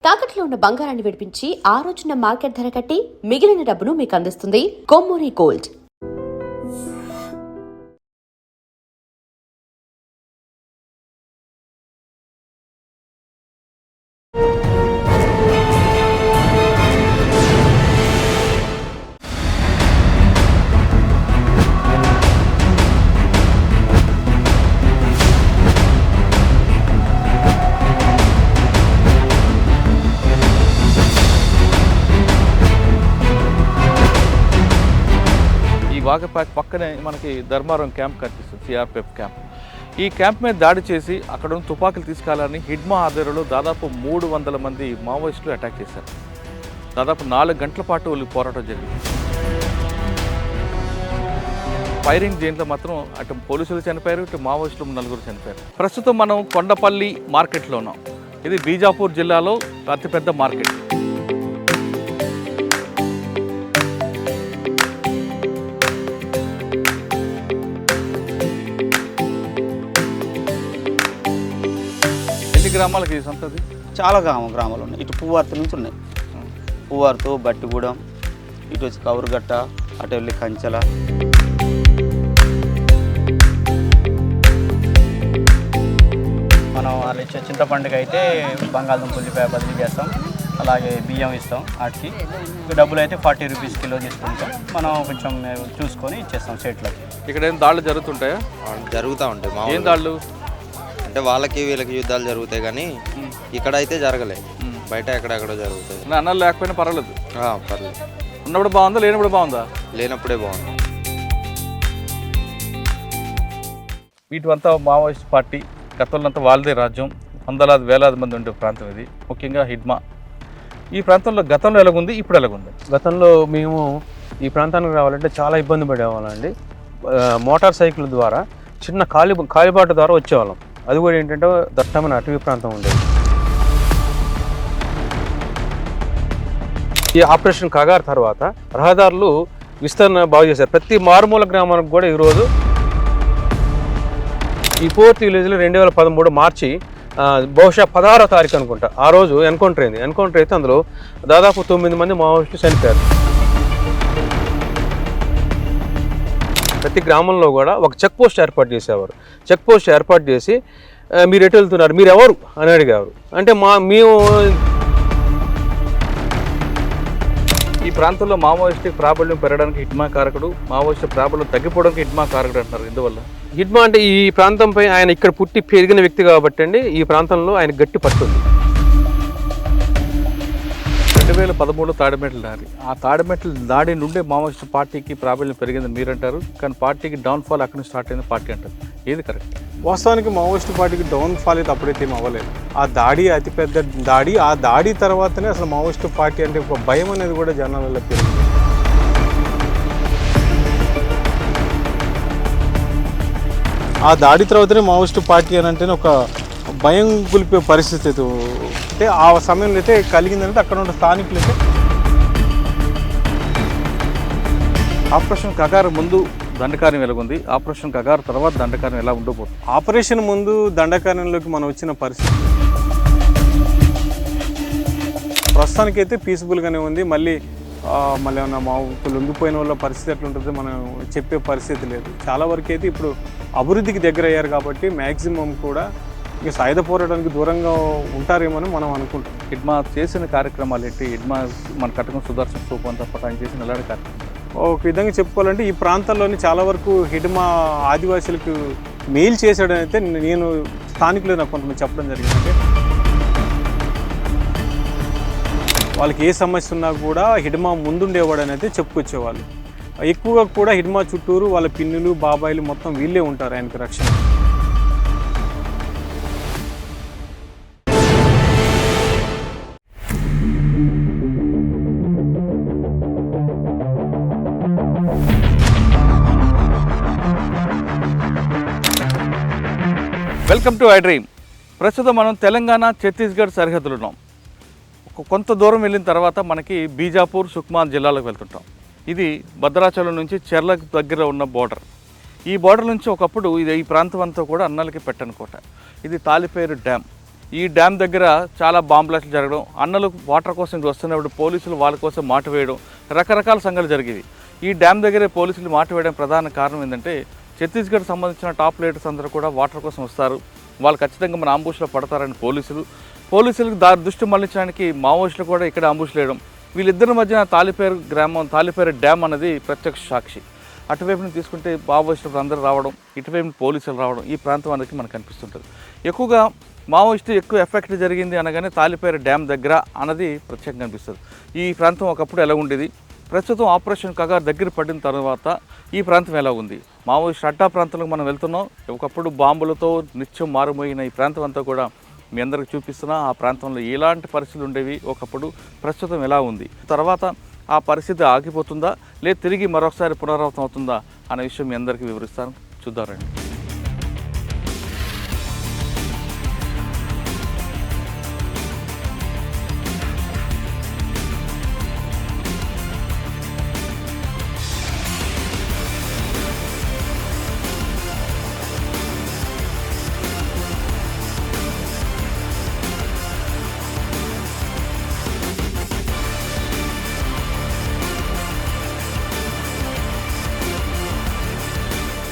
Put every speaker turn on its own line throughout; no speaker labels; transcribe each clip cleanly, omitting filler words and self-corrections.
తాకట్లో ఉన్న బంగారాన్ని విడిపించి ఆ రోజున మార్కెట్ ధర కట్టి మిగిలిన డబ్బును మీకు అందిస్తుంది కొమ్మూరి గోల్డ్.
వాగపాక్ పక్కనే మనకి ధర్మారం క్యాంప్ కనిపిస్తుంది, సిఆర్పిఎఫ్ క్యాంప్. ఈ క్యాంప్ మీద దాడి చేసి అక్కడ ఉన్న తుపాకులు తీసుకెళ్లాలని హిడ్మా ఆధ్వర్యంలో దాదాపు 300 మంది మావోయిస్టులు అటాక్ చేశారు. దాదాపు 4 గంటల పాటు వాళ్ళు పోరాటం జరిగింది. ఫైరింగ్ దీంట్లో మాత్రం అటు పోలీసులు చనిపోయారు, ఇటు మావోయిస్టులు 4 చనిపోయారు. ప్రస్తుతం మనం కొండపల్లి మార్కెట్లో ఉన్నాం. ఇది బీజాపూర్ జిల్లాలో అతిపెద్ద మార్కెట్. గ్రామాలకి సంతది
చాలా గ్రామాలు ఉన్నాయి. ఇటు పువ్వార్త నుంచి ఉన్నాయి. పువ్వార్త, బట్టిగూడెం, ఇటు వచ్చి కౌరుగట్ట, అటు వెళ్ళి కంచెల. మనం వాళ్ళు ఇచ్చే చింతపండుకి అయితే బంగాళదుంప ఉల్లిపాయ బదిలీ చేస్తాం, అలాగే బియ్యం ఇస్తాం. వాటికి డబ్బులు అయితే 40 రూపీస్ కిలో తీసుకుంటాం. మనం కొంచెం చూసుకొని ఇచ్చేస్తాం స్టేట్లకి.
ఇక్కడ ఏం దాడులు జరుగుతుంటాయా?
జరుగుతూ ఉంటాయి.
ఏం దాడులు
అంటే వాళ్ళకి వీళ్ళకి యుద్ధాలు జరుగుతాయి, కానీ ఇక్కడ అయితే జరగలే. బయట ఎక్కడెక్కడో జరుగుతాయి.
అన్నలు లేకపోయినా పర్వాలేదు.
పర్లేదు.
ఉన్నప్పుడు బాగుందా, లేనప్పుడు బాగుందా?
లేనప్పుడే బాగుంది.
వీటివంతా మావోయిస్ట్ పార్టీ గతంలో అంతా వాళ్ళదే రాజ్యం. వందలాది వేలాది మంది ఉండే ప్రాంతం ఇది, ముఖ్యంగా హిడ్మా. ఈ ప్రాంతంలో గతంలో ఎలాగుంది, ఇప్పుడు ఎలాగుంది?
గతంలో మేము ఈ ప్రాంతానికి రావాలంటే చాలా ఇబ్బంది పడేవాళ్ళండి. మోటార్ సైకిల్ ద్వారా చిన్న కాలిబాట ద్వారా వచ్చేవాళ్ళం. అది కూడా ఏంటంటే దట్టమైన అటవీ ప్రాంతం ఉండేది. ఈ ఆపరేషన్ కగార్ తర్వాత రహదారులు విస్తరణ బాగు చేశారు. ప్రతి మారుమూల గ్రామానికి కూడా ఈరోజు ఈ 4th విలేజ్లో 2013 మార్చి బహుశా 16వ తారీఖు అనుకుంటా ఆ రోజు ఎన్కౌంటర్ అయింది. ఎన్కౌంటర్ అయితే అందులో దాదాపు 9 మంది మావోయిస్టులు చనిపోయారు. ప్రతి గ్రామంలో కూడా ఒక చెక్ పోస్ట్ ఏర్పాటు చేసేవారు. చెక్ పోస్ట్ ఏర్పాటు చేసి మీరు ఎటు వెళ్తున్నారు, మీరు ఎవరు అని అడిగేవారు. అంటే మేము
ఈ ప్రాంతంలో మావోయిస్టు ప్రాబల్యం పెరగడానికి హిడ్మా కారకుడు, మావోయిస్టు ప్రాబల్యం తగ్గిపోవడానికి హిడ్మా కారకుడు అంటారు. ఎందువల్ల?
హిడ్మా అంటే ఈ ప్రాంతంపై ఆయన ఇక్కడ పుట్టి పెరిగిన వ్యక్తి కాబట్టి అండి, ఈ ప్రాంతంలో ఆయన గట్టి పట్టుంది.
2013 తాడిమెట్ల దాడి. ఆ తాడిమెట్ల దాడి నుండే మావోయిస్టు పార్టీకి ప్రాబల్యం పెరిగిందని మీరంటారు, కానీ పార్టీకి డౌన్ఫాల్ అక్కడి నుంచి స్టార్ట్ అయింది పార్టీ అంటారు. ఏది కరెక్ట్?
వాస్తవానికి మావోయిస్టు పార్టీకి డౌన్ఫాల్ అయితే అప్పుడైతే ఏం అవ్వలేదు. ఆ దాడి అతిపెద్ద దాడి. ఆ దాడి తర్వాతనే అసలు మావోయిస్టు పార్టీ అంటే ఒక భయం అనేది కూడా జనాలలో పెరిగింది. ఆ దాడి తర్వాతనే మావోయిస్టు పార్టీ అని అంటేనే ఒక భయం గులిపే పరిస్థితి అంటే ఆ సమయంలో అయితే కలిగిందంటే అక్కడ ఉన్న స్థానికులు అయితే.
ఆపరేషన్ కగార్ ముందు దండకార్యం ఎలాగుంది, ఆపరేషన్ కగార్ తర్వాత దండకార్యం ఎలా ఉండబోతుంది?
ఆపరేషన్ ముందు దండకార్యంలోకి మనం వచ్చిన పరిస్థితి ప్రస్తుతానికైతే పీస్ఫుల్గానే ఉంది. మళ్ళీ ఏమన్నా మా లొంగిపోయిన వాళ్ళ పరిస్థితి ఎట్లుంటుందో మనం చెప్పే పరిస్థితి లేదు. చాలా వరకు అయితే ఇప్పుడు అభివృద్ధికి దగ్గర అయ్యారు కాబట్టి మ్యాక్సిమం కూడా ఇక సాయుధ పోరాటానికి దూరంగా ఉంటారేమో మనం అనుకుంటాం.
హిడ్మా చేసిన కార్యక్రమాలు ఏంటి? హిడ్మా మన కటకం సుదర్శన్ స్థూపం అంతా పటాన్ చేసిన ఎలాంటి కార్యక్రమం?
ఒక విధంగా చెప్పుకోవాలంటే ఈ ప్రాంతాల్లోని చాలా వరకు హిడ్మా ఆదివాసులకు మెయిల్ చేశాడని అయితే నేను స్థానికులు నాకు కొంతమంది చెప్పడం జరిగిందంటే, వాళ్ళకి ఏ సమస్య ఉన్నా కూడా హిడ్మా ముందుండేవాడని అయితే చెప్పుకొచ్చేవాళ్ళు. ఎక్కువగా కూడా హిడ్మా చుట్టూరు వాళ్ళ పిన్నులు, బాబాయిలు మొత్తం వీళ్ళే ఉంటారు ఆయనకు రక్షణ.
Welcome to I dream. ప్రస్తుతం మనం తెలంగాణ ఛత్తీస్గఢ్ సరిహద్దులు ఉన్నాం. కొంత దూరం వెళ్ళిన తర్వాత మనకి బీజాపూర్, సుక్మా జిల్లాలకు వెళ్తుంటాం. ఇది భద్రాచలం నుంచి చెర్లకు దగ్గర ఉన్న బోర్డర్. ఈ బోర్డర్ నుంచి ఒకప్పుడు ఈ ప్రాంతం అంతా కూడా అన్నలకి పెట్టనుకోట. ఇది తాలిపేరు డ్యామ్. ఈ డ్యామ్ దగ్గర చాలా బాంబ్ బ్లాస్టులు జరగడం, అన్నలు వాటర్ కోసం ఇక్కడ వస్తున్నప్పుడు పోలీసులు వాళ్ళ కోసం మాట వేయడం, రకరకాల సంఘటనలు జరిగేవి. ఈ డ్యామ్ దగ్గరే పోలీసులు మాట వేయడం ప్రధాన కారణం ఏంటంటే ఛత్తీస్గఢ్ సంబంధించిన టాప్ లీడర్స్ అందరూ కూడా వాటర్ కోసం వస్తారు, వాళ్ళు ఖచ్చితంగా మన అంబుష్లో పడతారని పోలీసులకు దృష్టి మళ్లించడానికి మావోయిస్టులు కూడా ఇక్కడ అంబుష్ వేయడం. వీళ్ళిద్దరి మధ్యన తాలిపేరు డ్యామ్ అనేది ప్రత్యక్ష సాక్షి. అటువైపుని తీసుకుంటే మావోయిస్టులు అందరూ రావడం, ఇటువైపు పోలీసులు రావడం, ఈ ప్రాంతం అనేది మనకు కనిపిస్తుంటుంది. ఎక్కువగా మావోయిస్టు ఎక్కువ ఎఫెక్ట్ జరిగింది అనగానే తాలిపేరు డ్యామ్ దగ్గర అన్నది ప్రత్యేకంగా కనిపిస్తుంది. ఈ ప్రాంతం ఒకప్పుడు ఎలా ఉండేది, ప్రస్తుతం ఆపరేషన్ కగార్ దగ్గర పడిన తర్వాత ఈ ప్రాంతం ఎలా ఉంది, మావోయిస్టు అడ్డా ప్రాంతాలకు మనం వెళ్తున్నాం. ఒకప్పుడు బాంబులతో నిత్యం మారుమోయిన ఈ ప్రాంతం అంతా కూడా మీ అందరికి చూపిస్తున్నా. ఆ ప్రాంతంలో ఎలాంటి పరిస్థితులు ఉండేవి, ఒకప్పుడు ప్రస్తుతం ఎలా ఉంది, తర్వాత ఆ పరిస్థితి ఆగిపోతుందా లేదా తిరిగి మరొకసారి పునరావృతం అవుతుందా అనే విషయం మీ అందరికీ వివరిస్తాను, చూద్దారండి.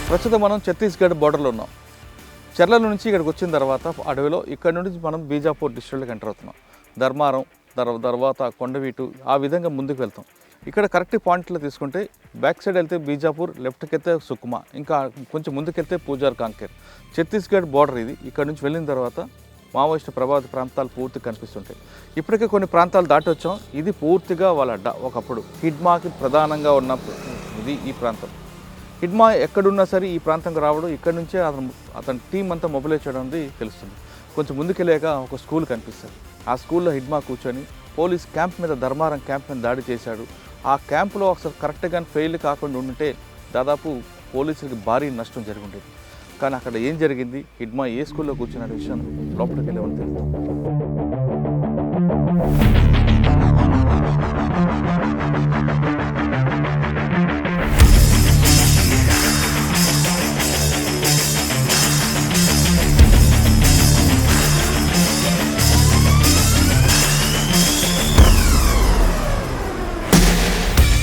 ప్రస్తుతం మనం ఛత్తీస్గఢ్ బోర్డర్లో ఉన్నాం. చెర్ల నుంచి ఇక్కడికి వచ్చిన తర్వాత అడవిలో ఇక్కడ నుండి మనం బీజాపూర్ డిస్ట్రిక్ట్లోకి ఎంటర్ అవుతున్నాం. ధర్మారం తర్వాత కొండవీటు ఆ విధంగా ముందుకు వెళ్తాం. ఇక్కడ కరెక్ట్ పాయింట్లో తీసుకుంటే బ్యాక్ సైడ్ వెళ్తే బీజాపూర్, లెఫ్ట్కి వెళ్తే సుకుమా, ఇంకా కొంచెం ముందుకెళ్తే పూజార్ కాంకేర్. ఛత్తీస్గఢ్ బోర్డర్ ఇది. ఇక్కడ నుంచి వెళ్ళిన తర్వాత మావోయిస్టు ప్రభావిత ప్రాంతాలు పూర్తిగా కనిపిస్తుంటాయి. ఇప్పటికే కొన్ని ప్రాంతాలు దాటి వచ్చాం. ఇది పూర్తిగా వాళ్ళ అడ్డా. ఒకప్పుడు హిడ్మాకి ప్రధానంగా ఉన్న ఇది ఈ ప్రాంతం. హిడ్మా ఎక్కడున్నా సరే ఈ ప్రాంతంకి రావడం, ఇక్కడ నుంచే అతని టీం అంతా మొబిలైజ్ చేయడం అనేది తెలుస్తుంది. కొంచెం ముందుకెళ్ళాక ఒక స్కూల్ కనిపిస్తుంది. ఆ స్కూల్లో హిడ్మా కూర్చొని పోలీస్ క్యాంప్ మీద, ధర్మారం క్యాంప్ మీద దాడి చేశాడు. ఆ క్యాంపులో ఒకసారి కరెక్ట్గా ఫెయిల్ కాకుండా ఉంటే దాదాపు పోలీసులకి భారీ నష్టం జరిగి ఉండేది. కానీ అక్కడ ఏం జరిగింది, హిడ్మా ఏ స్కూల్లో కూర్చున్న విషయం లోపలికి వెళ్ళేవని తెలుస్తుంది.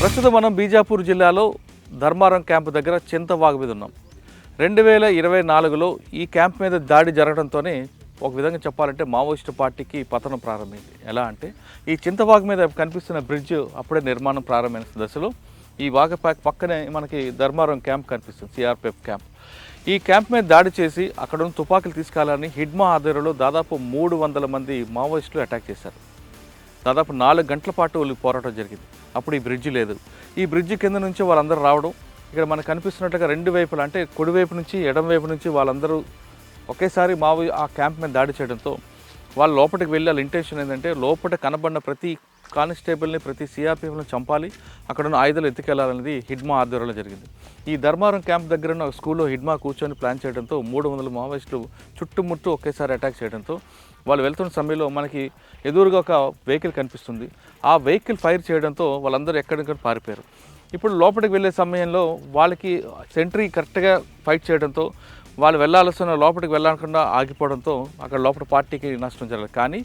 ప్రస్తుతం మనం బీజాపూర్ జిల్లాలో ధర్మారం క్యాంపు దగ్గర చింతవాగు మీద ఉన్నాం. 2024లో ఈ క్యాంప్ మీద దాడి జరగడంతోనే ఒక విధంగా చెప్పాలంటే మావోయిస్టు పార్టీకి పతనం ప్రారంభమైంది. ఎలా అంటే ఈ చింతవాగు మీద కనిపిస్తున్న బ్రిడ్జ్ అప్పుడే నిర్మాణం ప్రారంభమైన దశలో ఈ వాగపాక్ పక్కనే మనకి ధర్మారం క్యాంప్ కనిపిస్తుంది, సిఆర్పిఎఫ్ క్యాంప్. ఈ క్యాంప్ మీద దాడి చేసి అక్కడ ఉన్న తుపాకులు తీసుకెళ్లాలని హిడ్మా ఆధ్వర్యంలో దాదాపు 300 మంది మావోయిస్టులు అటాక్ చేశారు. దాదాపు 4 గంటల పాటు వాళ్ళకి పోరాటం జరిగింది. అప్పుడు ఈ బ్రిడ్జి లేదు. ఈ బ్రిడ్జి కింద నుంచి వాళ్ళందరూ రావడం, ఇక్కడ మనకు కనిపిస్తున్నట్టుగా 2 వైపులు అంటే కుడివైపు నుంచి ఎడమ వైపు నుంచి వాళ్ళందరూ ఒకేసారి ఆ క్యాంప్ మీద దాడి చేయడంతో వాళ్ళు లోపలికి వెళ్ళి వాళ్ళ ఇంటెన్షన్ ఏంటంటే లోపల కనబడిన ప్రతి కానిస్టేబుల్ని, ప్రతి సిఆర్పిఎఫ్ని చంపాలి, అక్కడ ఉన్న ఆయుధాలు ఎత్తుకెళ్లాలనేది హిడ్మా ఆధ్వర్యంలో జరిగింది. ఈ ధర్మారం క్యాంప్ దగ్గర ఉన్న స్కూల్లో హిడ్మా కూర్చొని ప్లాన్ చేయడంతో 300 మావోయిస్టులు చుట్టుముట్టు ఒకేసారి అటాక్ చేయడంతో వాళ్ళు వెళ్తున్న సమయంలో మనకి ఎదురుగా ఒక వెహికల్ కనిపిస్తుంది. ఆ వెహికల్ ఫైర్ చేయడంతో వాళ్ళందరూ ఎక్కడిక్కడ పారిపోయారు. ఇప్పుడు లోపలికి వెళ్ళే సమయంలో వాళ్ళకి సెంట్రీ కరెక్ట్గా ఫైట్ చేయడంతో వాళ్ళు వెళ్ళాల్సిన లోపలికి వెళ్ళకుండా ఆగిపోవడంతో అక్కడ లోపల పార్టీకి నష్టం జరగలేదు. కానీ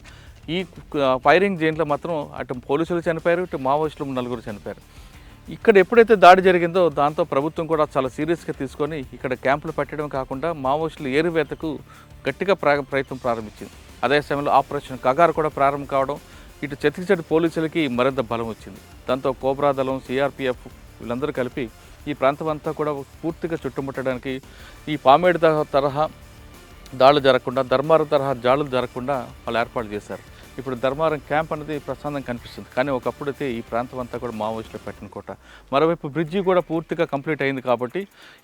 ఈ ఫైరింగ్ దీంట్లో మాత్రం అటు పోలీసులు చనిపోయారు, ఇటు మావోయిస్టులు 4 చనిపోయారు. ఇక్కడ ఎప్పుడైతే దాడి జరిగిందో దాంతో ప్రభుత్వం కూడా చాలా సీరియస్గా తీసుకొని ఇక్కడ క్యాంపులు పెట్టడం కాకుండా మావోయిస్టులు ఏరువేతకు గట్టిగా ప్రయత్నం ప్రారంభించింది. అదే సమయంలో ఆపరేషన్ కగార్ కూడా ప్రారంభం కావడం, ఇటు ఛత్తీస్గఢ్ పోలీసులకి మరింత బలం వచ్చింది. దాంతో కోబ్రా దళం, సిఆర్పిఎఫ్ వీళ్ళందరూ కలిపి ఈ ప్రాంతం అంతా కూడా పూర్తిగా చుట్టుముట్టడానికి ఈ పామేడు తరహా దాడులు జరగకుండా, ధర్మారం తరహా దాడులు జరగకుండా వాళ్ళు ఏర్పాటు చేశారు. ఇప్పుడు ధర్మారం క్యాంప్ అనేది ప్రశాంతంగా కనిపిస్తుంది. కానీ ఒకప్పుడైతే ఈ ప్రాంతం అంతా కూడా మావోయిస్టులు పెట్టిన కోట. మరోవైపు బ్రిడ్జి కూడా పూర్తిగా కంప్లీట్ అయింది కాబట్టి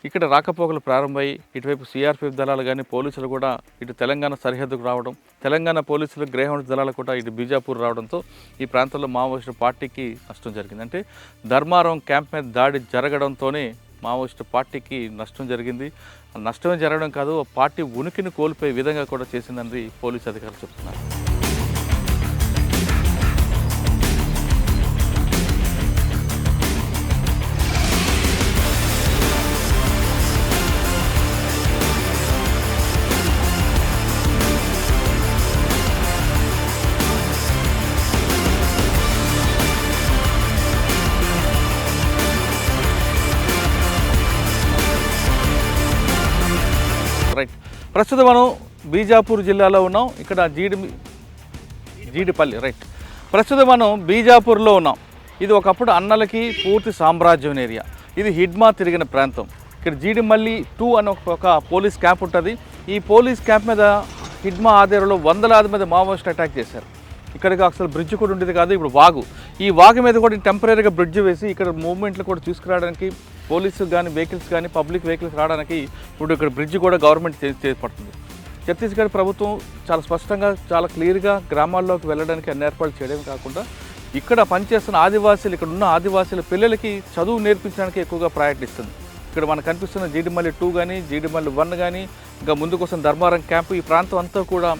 ఇక్కడ రాకపోకలు ప్రారంభమయ్యి ఇటువైపు సిఆర్పిఎఫ్ దళాలు కానీ పోలీసులు కూడా ఇటు తెలంగాణ సరిహద్దుకు రావడం, తెలంగాణ పోలీసులు గ్రేహౌండ్ దళాలు కూడా ఇటు బీజాపూర్ రావడంతో ఈ ప్రాంతంలో మావోయిస్టు పార్టీకి నష్టం జరిగింది. అంటే ధర్మారం క్యాంప్ మీద దాడి జరగడంతోనే మావోయిస్టు పార్టీకి నష్టం జరిగింది. నష్టమే జరగడం కాదు, పార్టీ ఉనికిని కోల్పోయే విధంగా కూడా చేసిందని పోలీసు అధికారులు చెప్తున్నారు. ప్రస్తుతం మనం బీజాపూర్ జిల్లాలో ఉన్నాం. ఇక్కడ జీడిపల్లి రైట్. ప్రస్తుతం మనం బీజాపూర్లో ఉన్నాం. ఇది ఒకప్పుడు అన్నలకి పూర్తి సామ్రాజ్యం ఏరియా. ఇది హిడ్మా తిరిగిన ప్రాంతం. ఇక్కడ జీడిమల్లి 2 అని ఒక పోలీస్ క్యాంప్ ఉంటుంది. ఈ పోలీస్ క్యాంప్ మీద హిడ్మా ఆధ్వర్యంలో వందలాది మంది మావోయిస్టులు అటాక్ చేశారు. ఇక్కడికి అసలు బ్రిడ్జ్ కూడా ఉండేది కాదు. ఇప్పుడు వాగు, ఈ వాగు మీద కూడా టెంపరీగా బ్రిడ్జ్ వేసి ఇక్కడ మూవ్మెంట్లు కూడా తీసుకురావడానికి పోలీసు కానీ వెహికల్స్ కానీ పబ్లిక్ వెహికల్స్ రావడానికి ఇప్పుడు ఇక్కడ బ్రిడ్జ్ కూడా గవర్నమెంట్ చేపడుతుంది. ఛత్తీస్గఢ్ ప్రభుత్వం చాలా స్పష్టంగా చాలా క్లియర్గా గ్రామాల్లోకి వెళ్ళడానికి అన్ని ఏర్పాట్లు చేయడం కాకుండా ఇక్కడ పనిచేస్తున్న ఆదివాసీలు, ఇక్కడ ఉన్న ఆదివాసీల పిల్లలకి చదువు నేర్పించడానికి ఎక్కువగా ప్రయారిటీ ఇస్తుంది. ఇక్కడ మనకు కనిపిస్తున్న జీడిమల్లి 2 కానీ జీడిమల్లి 1 కానీ ఇంకా ముందుకోసం ధర్మారం క్యాంపు, ఈ ప్రాంతం అంతా కూడా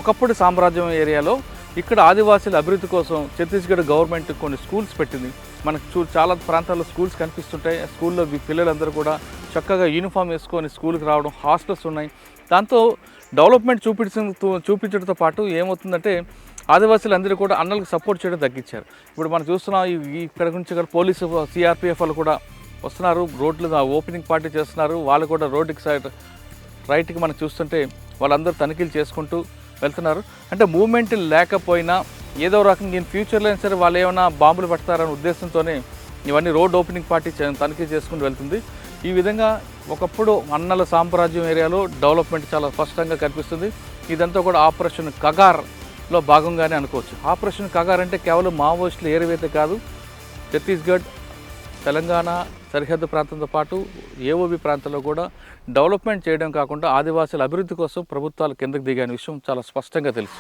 ఒకప్పుడు సామ్రాజ్యం ఏరియాలో. ఇక్కడ ఆదివాసీల అభివృద్ధి కోసం ఛత్తీస్గఢ్ గవర్నమెంట్ కొన్ని స్కూల్స్ పెట్టింది. మనకు చాలా ప్రాంతాల్లో స్కూల్స్ కనిపిస్తుంటాయి. స్కూల్లో పిల్లలందరూ కూడా చక్కగా యూనిఫామ్ వేసుకొని స్కూల్కి రావడం, హాస్టల్స్ ఉన్నాయి. దాంతో డెవలప్మెంట్ చూపించడంతో పాటు ఏమవుతుందంటే ఆదివాసీలందరూ కూడా అన్నలకు సపోర్ట్ చేయడం తగ్గించారు. ఇప్పుడు మనం చూస్తున్నాం ఇక్కడ నుంచి ఇక్కడ పోలీసు సిఆర్పిఎఫ్ వాళ్ళు కూడా వస్తున్నారు, రోడ్లు ఓపెనింగ్ పార్టీ చేస్తున్నారు. వాళ్ళు కూడా రోడ్డుకి సైడ్ రైట్కి మనం చూస్తుంటే వాళ్ళందరూ తనిఖీలు చేసుకుంటూ వెళ్తున్నారు. అంటే మూవ్మెంట్ లేకపోయినా ఏదో రకంగా ఇన్ ఫ్యూచర్లో అయినా సరే వాళ్ళు ఏమైనా బాంబులు పెడతారనే ఉద్దేశంతోనే ఇవన్నీ రోడ్ ఓపెనింగ్ పార్టీ తనిఖీ చేసుకుంటూ వెళ్తుంది. ఈ విధంగా ఒకప్పుడు అన్నల సామ్రాజ్యం ఏరియాలో డెవలప్మెంట్ చాలా స్పష్టంగా కనిపిస్తుంది. ఇదంతా కూడా ఆపరేషన్ కగార్లో భాగంగానే అనుకోవచ్చు. ఆపరేషన్ కగార్ అంటే కేవలం మావోయిస్టులు ఏరివేత కాదు, ఛత్తీస్గఢ్, తెలంగాణ సరిహద్దు ప్రాంతంతో పాటు ఏఓబి ప్రాంతంలో కూడా డెవలప్మెంట్ చేయడం కాకుండా ఆదివాసీల అభివృద్ధి కోసం ప్రభుత్వాలు కిందకు దిగాని విషయం చాలా స్పష్టంగా తెలుసు.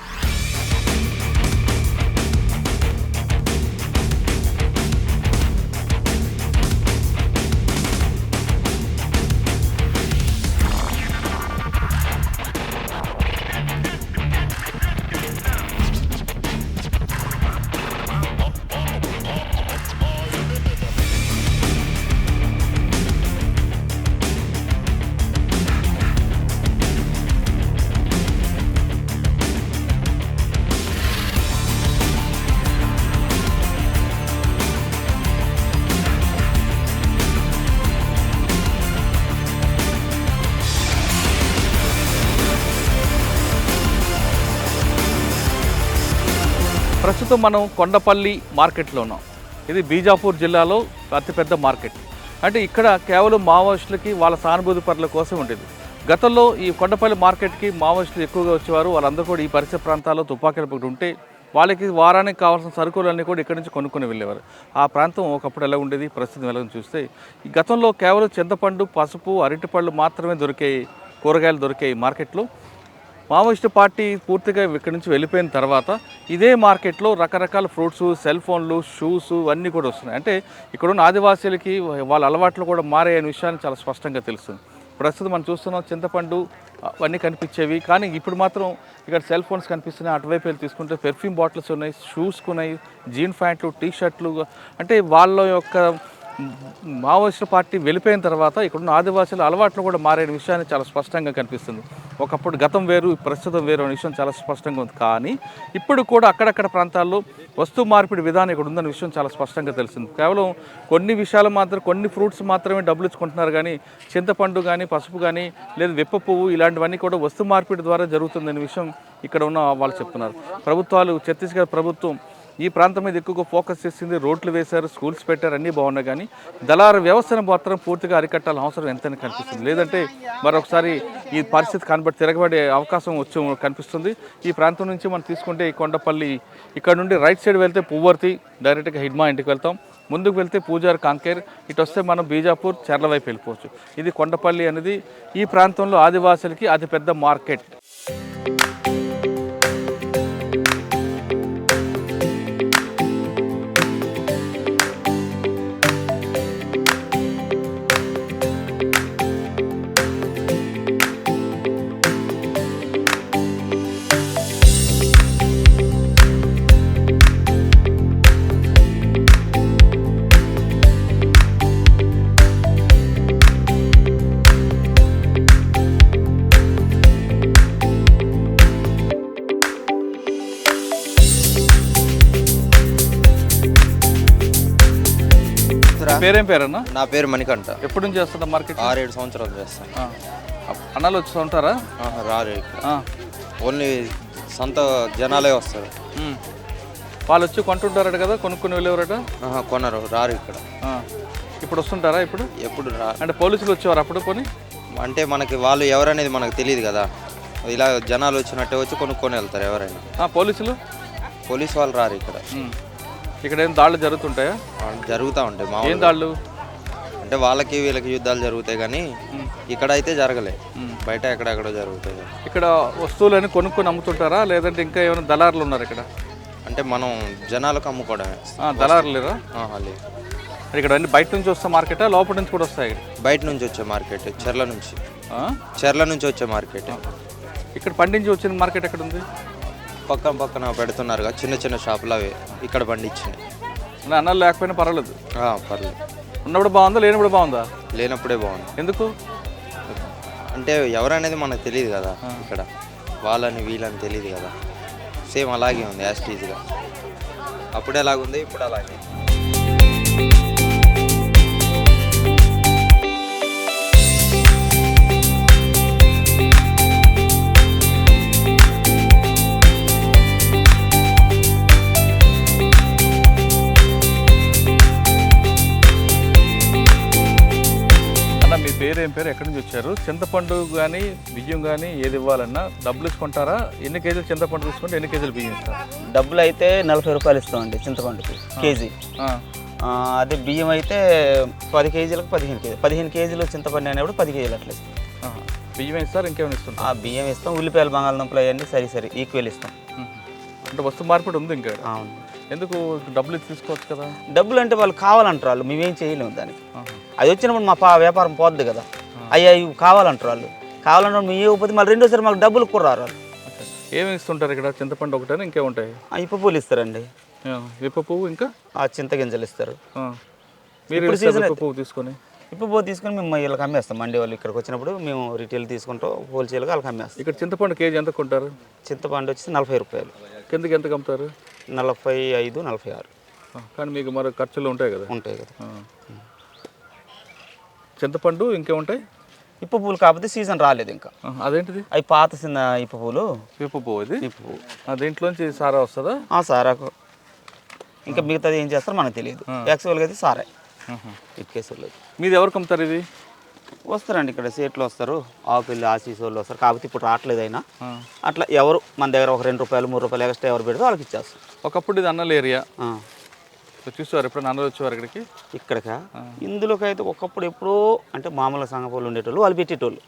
ప్రస్తుతం మనం కొండపల్లి మార్కెట్లో ఉన్నాం. ఇది బీజాపూర్ జిల్లాలో అతిపెద్ద మార్కెట్. అంటే ఇక్కడ కేవలం మావోయిస్టులకి వాళ్ళ సానుభూతి పరుల కోసం ఉండేది. గతంలో ఈ కొండపల్లి మార్కెట్కి మావోయిస్టులు ఎక్కువగా వచ్చేవారు. వాళ్ళందరూ కూడా ఈ పరిసర ప్రాంతాల్లో తుపాకీలు ఉంటే వాళ్ళకి వారానికి కావాల్సిన సరుకులన్నీ కూడా ఇక్కడ నుంచి కొనుక్కొని వెళ్ళేవారు. ఆ ప్రాంతం ఒకప్పుడు ఎలా ఉండేది, ప్రస్తుతం ఎలా చూస్తే ఈ గతంలో కేవలం చింతపండు, పసుపు, అరటిపళ్ళు మాత్రమే దొరికాయి, కూరగాయలు దొరికాయి మార్కెట్లో. మావోయిస్టు పార్టీ పూర్తిగా ఇక్కడి నుంచి వెళ్ళిపోయిన తర్వాత ఇదే మార్కెట్లో రకరకాల ఫ్రూట్స్, సెల్ ఫోన్లు, షూస్ అన్నీ కూడా వస్తున్నాయి. అంటే ఇక్కడున్న ఆదివాసీలకి వాళ్ళ అలవాట్లు కూడా మారాయనే విషయాన్ని చాలా స్పష్టంగా తెలుస్తుంది. ప్రస్తుతం మనం చూస్తున్నాం చింతపండు అవన్నీ కనిపించేవి, కానీ ఇప్పుడు మాత్రం ఇక్కడ సెల్ ఫోన్స్ కనిపిస్తున్నాయి. అటువైపు వెళ్ళి తీసుకుంటే పెర్ఫ్యూమ్ బాటిల్స్ ఉన్నాయి, షూస్ ఉన్నాయి, జీన్ ప్యాంట్లు, టీ షర్ట్లు. అంటే వాళ్ళ యొక్క మావోయిస్టు పార్టీ వెళ్ళిపోయిన తర్వాత ఇక్కడున్న ఆదివాసీల అలవాట్లు కూడా మారే విషయాన్ని చాలా స్పష్టంగా కనిపిస్తుంది. ఒకప్పుడు గతం వేరు, ప్రస్తుతం వేరు అనే విషయం చాలా స్పష్టంగా ఉంది. కానీ ఇప్పుడు కూడా అక్కడక్కడ ప్రాంతాల్లో వస్తు మార్పిడి విధానం ఇక్కడ ఉందనే విషయం చాలా స్పష్టంగా తెలిసింది. కేవలం కొన్ని విషయాలు మాత్రం, కొన్ని ఫ్రూట్స్ మాత్రమే డబ్బులు ఇచ్చుకుంటున్నారు, కానీ చింతపండు కానీ, పసుపు కానీ, లేదా వెప్ప పువ్వు ఇలాంటివన్నీ కూడా వస్తు మార్పిడి ద్వారా జరుగుతుందనే విషయం ఇక్కడ ఉన్న వాళ్ళు చెప్తున్నారు. ప్రభుత్వాలు, ఛత్తీస్గఢ్ ప్రభుత్వం ఈ ప్రాంతం మీద ఎక్కువగా ఫోకస్ చేసింది. రోడ్లు వేశారు, స్కూల్స్ పెట్టారు, అన్నీ బాగున్నాయి. కానీ దళార వ్యవస్థను మాత్రం పూర్తిగా అరికట్టాల్సిన అవసరం ఎంతైనా కనిపిస్తుంది. లేదంటే మరొకసారి ఈ పరిస్థితి తిరగబడే అవకాశం కనిపిస్తుంది. ఈ ప్రాంతం నుంచి మనం తీసుకుంటే ఈ కొండపల్లి, ఇక్కడ నుండి రైట్ సైడ్ వెళ్తే పువ్వర్తి, డైరెక్ట్గా హిడ్మా ఇంటికి వెళ్తాం. ముందుకు వెళ్తే పూజార్ కాంకేర్, ఇటు వస్తే మనం బీజాపూర్, చెర్ల వైపు వెళ్ళిపోవచ్చు. ఇది కొండపల్లి అనేది ఈ ప్రాంతంలో ఆదివాసులకి అతిపెద్ద మార్కెట్.
చేస్తారా?
పేరేం పేరన్నా?
నా పేరు మణికంఠ.
ఎప్పటి నుంచి చేస్తున్నా మార్కెట్?
6-7 సంవత్సరాలు చేస్తాను.
అన్నాలు వచ్చి ఉంటారా?
రారు ఇక్కడ, ఓన్లీ సొంత జనాలే వస్తారు.
వాళ్ళు వచ్చి కొంటుంటారట కదా, కొనుక్కొని వెళ్ళేవారట?
కొనరు, రారు ఇక్కడ.
ఇప్పుడు వస్తుంటారా? ఇప్పుడు
ఎప్పుడు రా
అంటే పోలీసులు వచ్చేవారు అప్పుడు కొని?
అంటే మనకి వాళ్ళు ఎవరనేది మనకు తెలియదు కదా, ఇలా జనాలు వచ్చినట్టే వచ్చి కొనుక్కొని వెళ్తారు ఎవరైనా.
పోలీసులు
పోలీసు వాళ్ళు రారు ఇక్కడ.
ఇక్కడ ఏం దాడులు జరుగుతుంటాయా?
జరుగుతూ ఉంటాయి
ఏం
మామూలు
దాడులు?
అంటే వాళ్ళకి వీళ్ళకి యుద్ధాలు జరుగుతాయి కానీ ఇక్కడ అయితే జరగలే, బయట ఎక్కడెక్కడో జరుగుతాయి.
ఇక్కడ వస్తువులని కొనుక్కొని అమ్ముతుంటారా, లేదంటే ఇంకా ఏమైనా దళారులు ఉన్నారు ఇక్కడ?
అంటే మనం జనాలకు అమ్ముకోవడమే.
దళారులు లేరా?
లేదు.
ఇక్కడ అన్ని బయట నుంచి వస్తా మార్కెటా, లోపల నుంచి కూడా వస్తాయి?
బయట నుంచి వచ్చే మార్కెట్, చెర్ల నుంచి వచ్చే మార్కెట్.
ఇక్కడ పండించి వచ్చిన మార్కెట్ ఎక్కడ ఉంది?
పక్కన పెడుతున్నారు కదా చిన్న చిన్న షాపులు, అవి ఇక్కడ పండించినాయి.
అన్నాలు లేకపోయినా పర్వాలేదు?
పర్లేదు.
ఉన్నప్పుడు బాగుందా, లేనప్పుడు బాగుందా?
లేనప్పుడే బాగుంది.
ఎందుకు
అంటే ఎవరనేది మనకు తెలియదు కదా, ఇక్కడ వాళ్ళని వీళ్ళని తెలియదు కదా. సేమ్ అలాగే ఉంది యాస్టీజ్గా. అప్పుడు ఎలాగుంది, ఇప్పుడు అలాగే.
మీ పేరు ఏం పేరు, ఎక్కడి నుంచి వచ్చారు? చింతపండు కానీ బియ్యం కానీ ఏది ఇవ్వాలన్నా డబ్బులు ఇచ్చుకుంటారా? ఎన్ని కేజీలు చింతపండు తీసుకుంటే ఎన్ని కేజీలు బియ్యం ఇస్తారు?
డబ్బులు అయితే 40 రూపాయలు ఇస్తామండి చింతపండుకి కేజీ. అదే బియ్యం అయితే 10 కేజీలకు 15 కేజీలు చింతపండు అనేప్పుడు 10 కేజీలు అట్లా ఇస్తాం.
బియ్యం ఇస్తారు, ఇంకేమైనా ఇస్తుంటాం?
బియ్యం ఇస్తాం, ఉల్లిపాయలు బంగాళదుంపలు అవన్నీ సరి ఈక్వల్ ఇస్తాం.
అంటే వస్తు మార్పిడి ఉంది ఇంకా?
అవును.
ఎందుకు డబ్బులు తీసుకోవచ్చు కదా?
డబ్బులు అంటే వాళ్ళు కావాలంటారు, వాళ్ళు మేమేం చేయలేము దానికి. అది వచ్చినప్పుడు మా వ్యాపారం పోద్ది కదా. అవి కావాలంటారు వాళ్ళు, కావాలంటే మేము ఇవ్వకపోతే మళ్ళీ రెండోసారి మాకు డబ్బులు కూడా రారు.
ఏమి ఇస్తుంటారు ఇక్కడ? చింతపండు ఒకటే, ఇంకేముంటాయి?
ఇప్ప పూలు ఇస్తారండి,
ఇప్ప పువ్వు, ఇంకా
చింతగింజలు ఇస్తారు.
మీరు పువ్వు తీసుకొని
ఇప్ప పువ్వు తీసుకొని మేము వీళ్ళకి అమ్మేస్తాం. మండి వాళ్ళు ఇక్కడికి వచ్చినప్పుడు మేము రిటైల్ తీసుకుంటాం, హోల్సేల్గా వాళ్ళకి అమ్మేస్తాం.
ఇక్కడ చింతపండు కేజీ ఎంత కొంటారు?
చింతపండు వచ్చి 40 రూపాయలు.
కిందకి ఎంత అమ్ముతారు?
45, 46.
కానీ మీకు మరి ఖర్చులు ఉంటాయి కదా?
ఉంటాయి కదా.
చింతపండు ఇంకేముంటాయి?
ఇప్ప పూలు కాకపోతే సీజన్ రాలేదు ఇంకా.
అదేంటిది?
అవి పాత చిన్న ఇప్ప పూలు.
ఇప్ప పువ్వు ఇది?
ఇప్ప పువ్వు.
దీంట్లోంచి సారా వస్తుందా?
సారాకు ఇంకా మిగతాది ఏం చేస్తారో మనకు తెలియదు. యాక్చువల్గా అయితే సారా ఇటుకేసారు.
మీది ఎవరికి అమ్ముతారు ఇది?
వస్తారండి ఇక్కడ సేట్లు వస్తారు, ఆకులు ఆశీస్ వాళ్ళు వస్తారు. కాకపోతే ఇప్పుడు రావట్లేదు అయినా అట్లా ఎవరు మన దగ్గర ఒక 2 రూపాయలు 3 రూపాయలు ఎక్స్ట్రా ఎవరు పెడితే వాళ్ళకి ఇచ్చేస్తారు.
ఒకప్పుడు ఇది అన్నల ఏరియా చూసేవారు, ఎప్పుడు అన్నలు వచ్చేవారు ఇక్కడికి?
ఇక్కడికా ఇందులోకి అయితే ఒకప్పుడు ఎప్పుడో అంటే మామూలు సంఘపోళ్ళు ఉండేటోళ్ళు, వాళ్ళు పెట్టేటోళ్ళు.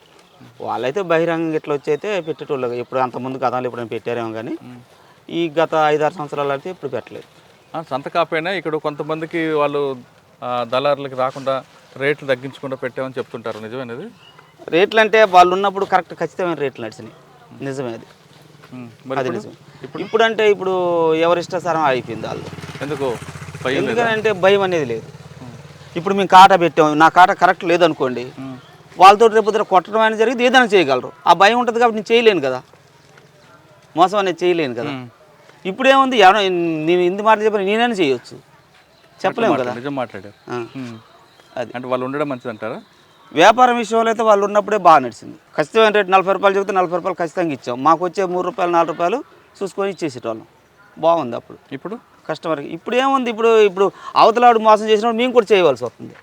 వాళ్ళైతే బహిరంగంగా ఇట్లా వచ్చి అయితే పెట్టేటోళ్ళు. ఇప్పుడు అంతకుముందు గతాలు ఎప్పుడైనా పెట్టారేమో కానీ ఈ గత 5-6 సంవత్సరాలు అయితే ఇప్పుడు పెట్టలేదు.
సంత కాపోయినా ఇక్కడ కొంతమందికి వాళ్ళు దళారులకి రాకుండా రేట్లు తగ్గించకుండా పెట్టామని చెప్తుంటారు, నిజమేనది?
రేట్లు అంటే వాళ్ళు ఉన్నప్పుడు కరెక్ట్ ఖచ్చితమైన రేట్లు నడిచినాయి, నిజమే అది. అది నిజం. ఇప్పుడు అంటే ఇప్పుడు ఎవరిష్టాసారం అయిపోయింది వాళ్ళు. ఎందుకంటే భయం అనేది లేదు. ఇప్పుడు మేము కాటా పెట్టాము, నా కాటా కరెక్ట్ లేదనుకోండి, వాళ్ళతో రేపు కొట్టడం అనేది జరిగింది, ఏదైనా చేయగలరు. ఆ భయం ఉంటుంది కాబట్టి నేను చేయలేను కదా, మోసం అనేది చేయలేను కదా. ఇప్పుడేముంది, నేను ఇంత మాట చెప్పిన నేనైనా చేయొచ్చు, చెప్పలేము కదా.
నిజం మాట్లాడారు.
అది
అంటే వాళ్ళు ఉండడం మంచిది అంటారా?
వ్యాపారం విషయంలో అయితే వాళ్ళు ఉన్నప్పుడే బాగా నడిచింది. ఖచ్చితమైన రేటు 40 రూపాయలు చెప్తే 40 రూపాయలు ఖచ్చితంగా ఇచ్చాం. మాకు వచ్చే 3 రూపాయలు 4 రూపాయలు చూసుకొని ఇచ్చేసేటోళ్ళం, బాగుంది. అప్పుడు
ఇప్పుడు
కస్టమర్కి ఇప్పుడు ఏముంది, ఇప్పుడు అవతలాడు మోసం చేసినప్పుడు మేము కూడా చేయవలసి వస్తుంది.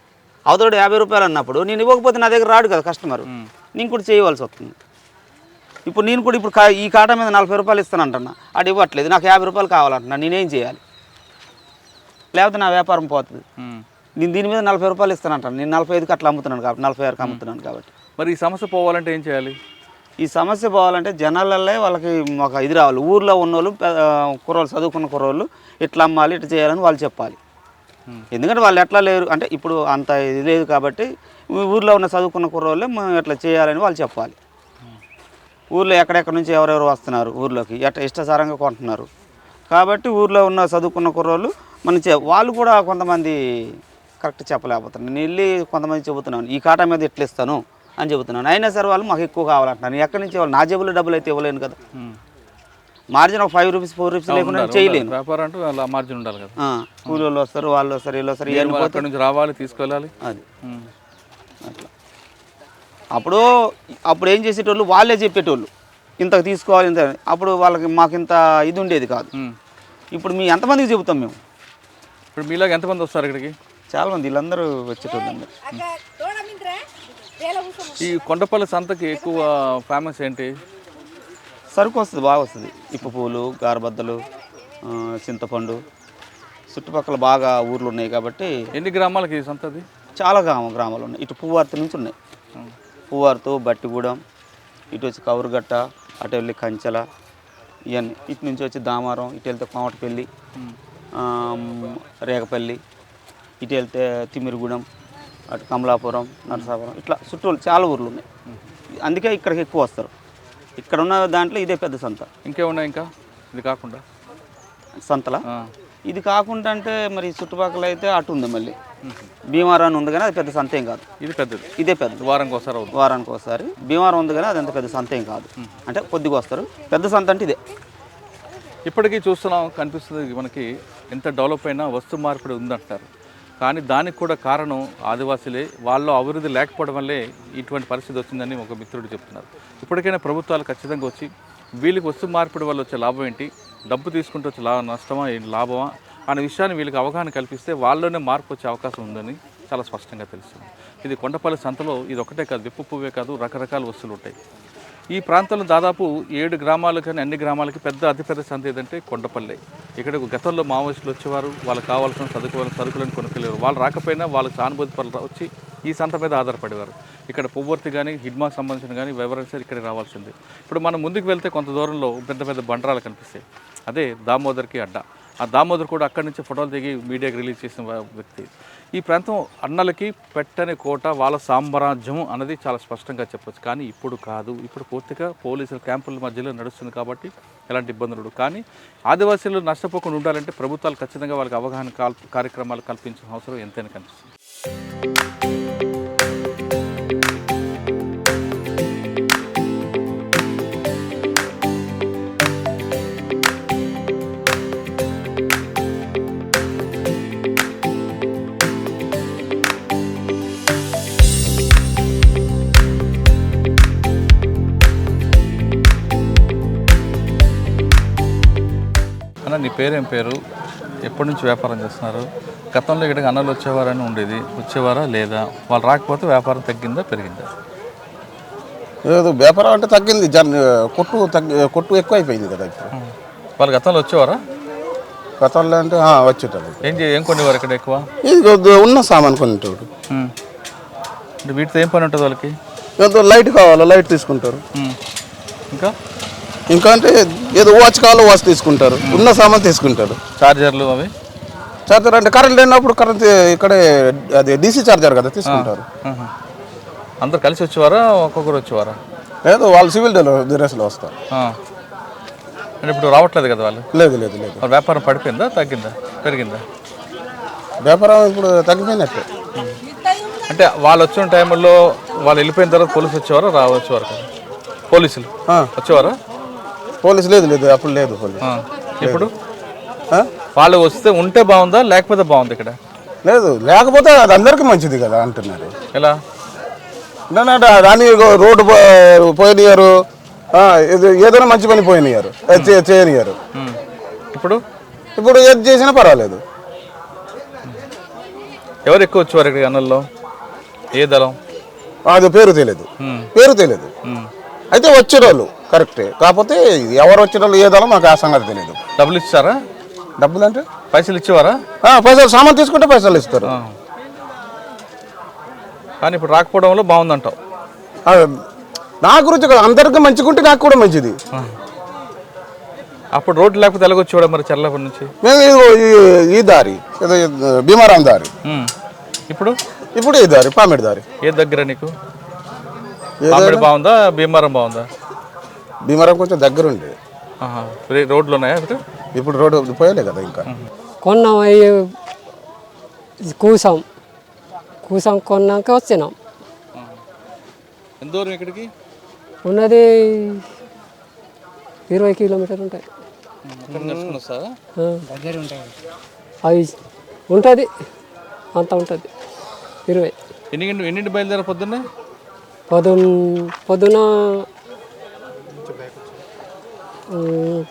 అవతలాడు 50 రూపాయలు అన్నప్పుడు నేను ఇవ్వకపోతే నా దగ్గర రాడు కదా కస్టమర్, నేను కూడా చేయవలసి వస్తుంది. ఇప్పుడు నేను కూడా ఈ కాటా మీద 40 రూపాయలు ఇస్తానంటున్నా, అది ఇవ్వట్లేదు, నాకు 50 రూపాయలు కావాలంటున్నా, నేనేం చేయాలి? లేకపోతే నా వ్యాపారం పోతుంది. నేను దీని మీద 40 రూపాయలు ఇస్తానంటాను, నేను 45కి అట్లా అమ్ముతున్నాను కాబట్టి, 46కి అమ్ముతున్నాను కాబట్టి.
మరి ఈ సమస్య పోవాలంటే ఏం చేయాలి?
ఈ సమస్య పోవాలంటే జనాలల్లో వాళ్ళకి ఒక ఇది రావాలి. ఊర్లో ఉన్నోళ్ళు కుర్రోళ్ళు, చదువుకున్న కుర్రోళ్ళు ఇట్లా అమ్మాలి, ఇట్లా చేయాలని వాళ్ళు చెప్పాలి. ఎందుకంటే వాళ్ళు ఎట్లా లేరు అంటే ఇప్పుడు అంత ఇది లేదు కాబట్టి ఊర్లో ఉన్న చదువుకున్న కుర్రోళ్ళే మనం ఎట్లా చేయాలని వాళ్ళు చెప్పాలి. ఊర్లో ఎక్కడెక్కడ నుంచి ఎవరెవరు వస్తున్నారు ఊర్లోకి, ఎట్లా ఇష్టసారంగా కొంటున్నారు కాబట్టి ఊర్లో ఉన్న చదువుకున్న కుర్రోళ్ళు మనం వాళ్ళు కూడా కొంతమంది కరెక్ట్ చెప్పలేకపోతున్నారు. నేను వెళ్ళి కొంతమంది చెబుతున్నాను, ఈ కాటా మీద ఎట్లా ఇస్తాను అని చెబుతున్నాను. అయినా సరే వాళ్ళు మాకు ఎక్కువ కావాలంటున్నారు. ఎక్కడి నుంచి వాళ్ళు, నా జేబులో డబ్బులు అయితే ఇవ్వలేను కదా. మార్జిన్ ఒక 5 రూపీస్ 4 రూపీస్ లేకుండా చేయలేను.
వ్యాపారం అంటే అలా మార్జిన్ ఉండాలి కదా.
కూలి వాళ్ళు వస్తారు, వాళ్ళు వస్తారు, వీళ్ళు వస్తారు,
అక్కడి నుంచి రావాలి, తీసుకెళ్ళాలి.
అది అట్లా అప్పుడు ఏం చేసేటోళ్ళు వాళ్ళే చెప్పేటోళ్ళు ఇంతకు తీసుకోవాలి ఇంత, అప్పుడు వాళ్ళకి మాకు ఇంత ఇది ఉండేది కాదు. ఇప్పుడు మీ ఎంతమందికి చెబుతాం మేము?
ఇప్పుడు మీలాగా ఎంతమంది వస్తారు ఇక్కడికి?
చాలామంది వీళ్ళందరూ వచ్చేటోళ్ళు అందరు.
ఈ కొండపల్లి సంతకి ఎక్కువ ఫేమస్ ఏంటి?
సరుకు వస్తుంది, బాగా వస్తుంది. ఇప్ప పూలు, గారబద్దలు, చింతపండు, చుట్టుపక్కల బాగా ఊర్లు ఉన్నాయి కాబట్టి.
ఎన్ని గ్రామాలకి ఈ సంతది?
చాలా గ్రామాలు ఉన్నాయి. ఇటు పువ్వార్తి నుంచి ఉన్నాయి. పువ్వార్తు, బట్టిగూడెం, ఇటు వచ్చి కౌరుగట్ట, అటు వెళ్ళి కంచెల, ఇవన్నీ. ఇటు నుంచి వచ్చి దామారం, ఇటు వెళ్తే కోమటపల్లి, రేగపల్లి, ఇటు వెళ్తే తిమ్మిరిగూడెం, అటు కమలాపురం, నరసాపురం, ఇట్లా చుట్టూ చాలా ఊర్లు ఉన్నాయి. అందుకే ఇక్కడికి ఎక్కువ వస్తారు. ఇక్కడ ఉన్న దాంట్లో ఇదే పెద్ద సంత.
ఇంకేమున్నాయి ఇంకా ఇది కాకుండా
సంతలా? ఇది కాకుండా అంటే మరి చుట్టుపక్కల అయితే అటు ఉంది, మళ్ళీ భీమారాన్ని ఉంది కానీ అది పెద్ద సంత ఏం కాదు.
ఇది పెద్దది,
ఇదే పెద్ద. వారానికి ఒకసారి భీమారం ఉంది కానీ అది అంత పెద్ద సంత ఏం కాదు, అంటే కొద్దిగా వస్తారు. పెద్ద సంత అంటే ఇదే.
ఇప్పటికీ చూస్తున్నాం, కనిపిస్తుంది మనకి ఎంత డెవలప్ అయినా వస్తు మార్పిడి ఉందంటారు. కానీ దానికి కూడా కారణం ఆదివాసీలే. వాళ్ళు అభివృద్ధి లేకపోవడం వల్లే ఇటువంటి పరిస్థితి వచ్చిందని ఒక మిత్రుడు చెప్తున్నారు. ఇప్పటికైనా ప్రభుత్వాలు ఖచ్చితంగా వచ్చి వీళ్ళకి వస్తు మార్పిడి వల్ల వచ్చే లాభం ఏంటి, డబ్బు తీసుకుంటూ వచ్చే నష్టమా ఏంటి, లాభమా అనే విషయాన్ని వీళ్ళకి అవగాహన కల్పిస్తే వాళ్ళలోనే మార్పు వచ్చే అవకాశం ఉందని చాలా స్పష్టంగా తెలుస్తుంది. ఇది కొండపల్లి సంతలో ఇది ఒకటే కాదు, విప్పు పువ్వే కాదు, రకరకాల వస్తువులు ఉంటాయి. ఈ ప్రాంతంలో దాదాపు 7 గ్రామాలు కానీ అన్ని గ్రామాలకి అతిపెద్ద సంత ఏదంటే కొండపల్లి. ఇక్కడ గతంలో మావోయిస్టులు వచ్చేవారు, వాళ్ళకి కావాల్సిన సరుకులను కొనుక్కెళ్ళారు. వాళ్ళు రాకపోయినా వాళ్ళకి సానుభూతి పనులు వచ్చి ఈ సంత మీద ఆధారపడేవారు. ఇక్కడ పువ్వర్తి కానీ హిడ్మాకు సంబంధించిన కానీ ఎవరైనా సరే ఇక్కడికి రావాల్సిందే. ఇప్పుడు మనం ముందుకు వెళ్తే కొంత దూరంలో పెద్ద బండరాలు కనిపిస్తాయి. అదే దామోదర్కి అడ్డా. ఆ దామోదర్ కూడా అక్కడి నుంచి ఫోటోలు దిగి మీడియాకి రిలీజ్ చేసిన వ్యక్తి. ఈ ప్రాంతం అన్నలకి పెట్టని కోట, వాళ్ళ సామ్రాజ్యం అన్నది చాలా స్పష్టంగా చెప్పొచ్చు. కానీ ఇప్పుడు కాదు, ఇప్పుడు పూర్తిగా పోలీసుల క్యాంపుల మధ్యలో నడుస్తుంది కాబట్టి ఎలాంటి ఇబ్బందులు. కానీ ఆదివాసీలు నష్టపోకుండా ఉండాలంటే ప్రభుత్వాలు ఖచ్చితంగా వాళ్ళకి అవగాహన కార్యక్రమాలు కల్పించిన అవసరం ఎంతైనా కనిపిస్తుంది. నీ పేరేం పేరు, ఎప్పటి నుంచి వ్యాపారం చేస్తున్నారు? గతంలో ఇక్కడికి అన్నలు వచ్చేవారని ఉండేది, వచ్చేవారా లేదా? వాళ్ళు రాకపోతే వ్యాపారం తగ్గిందా పెరిగిందా?
లేదు, వ్యాపారం అంటే తగ్గింది. కొట్టు ఎక్కువ అయిపోయింది కదా ఇప్పుడు.
వాళ్ళు గతంలో వచ్చేవారా?
గతంలో అంటే వచ్చేటప్పుడు
ఏం కొనేవారు ఇక్కడ ఎక్కువ?
ఇది ఉన్న సామాన్ కొనేటోడు.
అంటే వీటితో ఏం పని ఉంటుంది వాళ్ళకి?
లైట్ కావాలా, లైట్ తీసుకుంటారు. ఇంకా అంటే ఏదో వాచ్ కావాలో వాచ్ తీసుకుంటారు. ఉన్న సామాన్ తీసుకుంటారు.
చార్జర్లు అవి?
చార్జర్ అంటే కరెంట్ లేనప్పుడు కరెంట్ ఇక్కడే అది డీసీ చార్జర్ కదా తీసుకుంటారు.
అందరు కలిసి వచ్చేవారా, ఒక్కొక్కరు వచ్చేవారా?
లేదు, వాళ్ళు సివిల్ డ్రెస్లో వస్తారు.
అంటే ఇప్పుడు రావట్లేదు కదా వాళ్ళు?
లేదు.
వ్యాపారం పడిపోయిందా, తగ్గిందా, పెరిగిందా?
వ్యాపారం ఇప్పుడు తగ్గిపోయినట్టే.
అంటే వాళ్ళు వచ్చిన టైంలో వాళ్ళు వెళ్ళిపోయిన తర్వాత పోలీసులు వచ్చేవారా, వచ్చేవారు కదా? పోలీసులు వచ్చేవారా?
పోలీసు లేదు, అప్పుడు లేదు పోలీసు.
ఇప్పుడు వాళ్ళు వస్తే ఉంటే బాగుందా లేకపోతే బాగుంది ఇక్కడ?
లేదు, లేకపోతే అది అందరికీ మంచిది కదా అంటున్నారు.
ఎలా?
దాని రోడ్డు పోయినారు, ఏదైనా మంచి పని పోయినారు, చేయనియారు. ఇప్పుడు ఏది చేసినా పర్వాలేదు.
ఎవరు ఎక్కువ వచ్చేవారు ఇక్కడ అన్నల్లో? ఏ దళం?
అది పేరు తెలియదు. అయితే వచ్చేవాళ్ళు కరెక్టే, కాకపోతే ఎవరు వచ్చేవాళ్ళు ఏ దళం మాకు ఆ సంగతి తెలియదు.
డబ్బులు ఇచ్చారా?
డబ్బులు అంటే
పైసలు ఇచ్చేవారా?
పైసలు సామాన్ తీసుకుంటే పైసలు ఇస్తారు.
కానీ ఇప్పుడు రాకపోవడంలో బాగుందంటావు?
నా గురించి కదా, అందరికీ మంచిగుంటే నాకు కూడా మంచిది.
అప్పుడు రోడ్డు లేకపోతే ఎలాగొచ్చేవాడు మరి చర్లపల్లి నుంచి?
మేము ఈ దారి భీమారాం దారి. ఇప్పుడు ఈ దారి పామిడి దారి.
ఏ దగ్గర నీకు? పామిడి బాగుందా, భీమారం బాగుందా?
భీమారం కొంచెం దగ్గర ఉండే.
రోడ్లు ఉన్నాయా
ఇప్పుడు? రోడ్డు పోయలే కదా ఇంకా.
కొన్నాం, కూసాం కొన్నాక వచ్చినాం.
ఎంత దూరం ఇక్కడికి
ఉన్నది 20 కిలోమీటర్లు ఉంటాయి. అవి ఉంటుంది, అంత ఉంటుంది 20.
ఎన్నింటి బయలుదేరా పొద్దున్నే?
పొద్దున ఉమ్,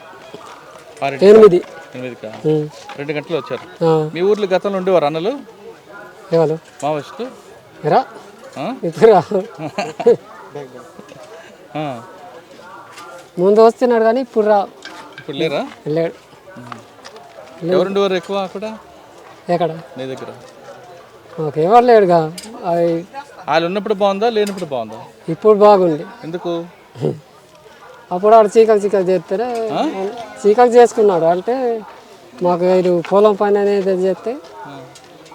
8.
8కా?
ఉమ్.
2 గంటలు వచ్చారు.
ఆ,
మీ ఊర్లో గతంలో ఉండేవారు అన్నలు
ఎవరు
మావోయిస్టులు?
రా
ఆ?
ఇప్పుడు రా.
ఆ.
ముందు వస్తున్నాడు కానీ ఇప్పుడు రా
ఇప్పుడు లేరా?
వెళ్ళాడు.
ఎవరు ఉండేవారు ఎక్కువ అక్కడ
ఎక్కడ
నీ దగ్గర?
మాకు ఎవరు లేడుగా. అవి
వాళ్ళు ఉన్నప్పుడు బాగుందా లేనప్పుడు బాగుందా?
ఇప్పుడు బాగుంది.
ఎందుకు?
అప్పుడు ఆడు చీకలు చేస్తే చీకలు చేసుకున్నాడు. అంటే మాకు ఇది పొలం పని అనేది చేస్తే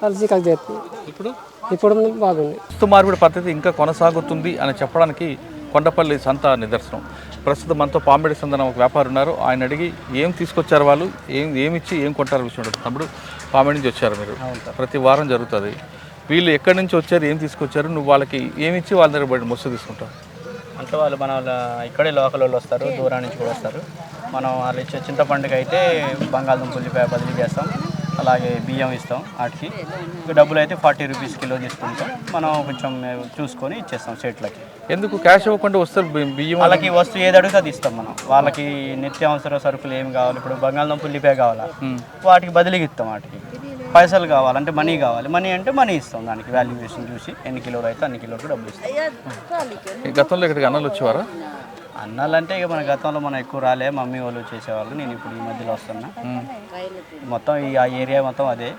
వాళ్ళు చీకలు చేస్తున్నారు. ఇప్పుడు బాగుంది.
వస్తు మార్పిడి పద్ధతి ఇంకా కొనసాగుతుంది అని చెప్పడానికి కొండపల్లి సంత నిదర్శనం. ప్రస్తుతం మనతో పామిడి సందన ఒక వ్యాపారి ఉన్నారు. ఆయన అడిగి ఏం తీసుకొచ్చారు వాళ్ళు, ఏమిచ్చి ఏం కొంటారు విషయం ఉంటుంది. తమ్ముడు, పామిడి నుంచి వచ్చారు మీరు, ప్రతి వారం జరుగుతుంది. వీళ్ళు ఎక్కడి నుంచి వచ్చారు, ఏం తీసుకొచ్చారు, నువ్వు వాళ్ళకి ఏమిచ్చి వాళ్ళ దగ్గర బయట మొత్తం తీసుకుంటావు?
అంటే వాళ్ళు మన ఇక్కడే లోకల్ వాళ్ళు వస్తారు, దూరం నుంచి కూడా వస్తారు. మనం వాళ్ళు ఇచ్చే చింతపండుకి అయితే బంగాళదుంప ఉల్లిపాయ బదిలీ చేస్తాం, అలాగే బియ్యం ఇస్తాం. వాటికి డబ్బులు అయితే 40 రూపీస్ కిలో తీసుకుంటాం. మనం కొంచెం చూసుకొని ఇచ్చేస్తాం సేట్లకి.
ఎందుకు క్యాష్ ఇవ్వకుండా వస్తారు? బియ్యం
వాళ్ళకి వస్తువు ఏది అడిగితే అది ఇస్తాం మనం. వాళ్ళకి నిత్యావసర సరుకులు ఏమి కావాలి, ఇప్పుడు బంగాళదుంప ఉల్లిపాయ కావాలా, వాటికి బదిలీకి ఇస్తాం. వాటికి పైసలు కావాలంటే మనీ కావాలి, మనీ అంటే మనీ ఇస్తాం. దానికి వాల్యుయేషన్ చూసి ఎన్ని కిలోలు అయితే అన్ని కిలోలకు డబ్బులు ఇస్తాం.
గతంలో ఇక్కడికి అన్నలు వచ్చేవారా?
అన్నాలంటే ఇక మన గతంలో మనం ఎక్కువ రాలే, మమ్మీ వాళ్ళు చేసేవాళ్ళు. నేను ఇప్పుడు ఈ మధ్యలో వస్తున్నా. మొత్తం ఆ ఏరియా మొత్తం అదే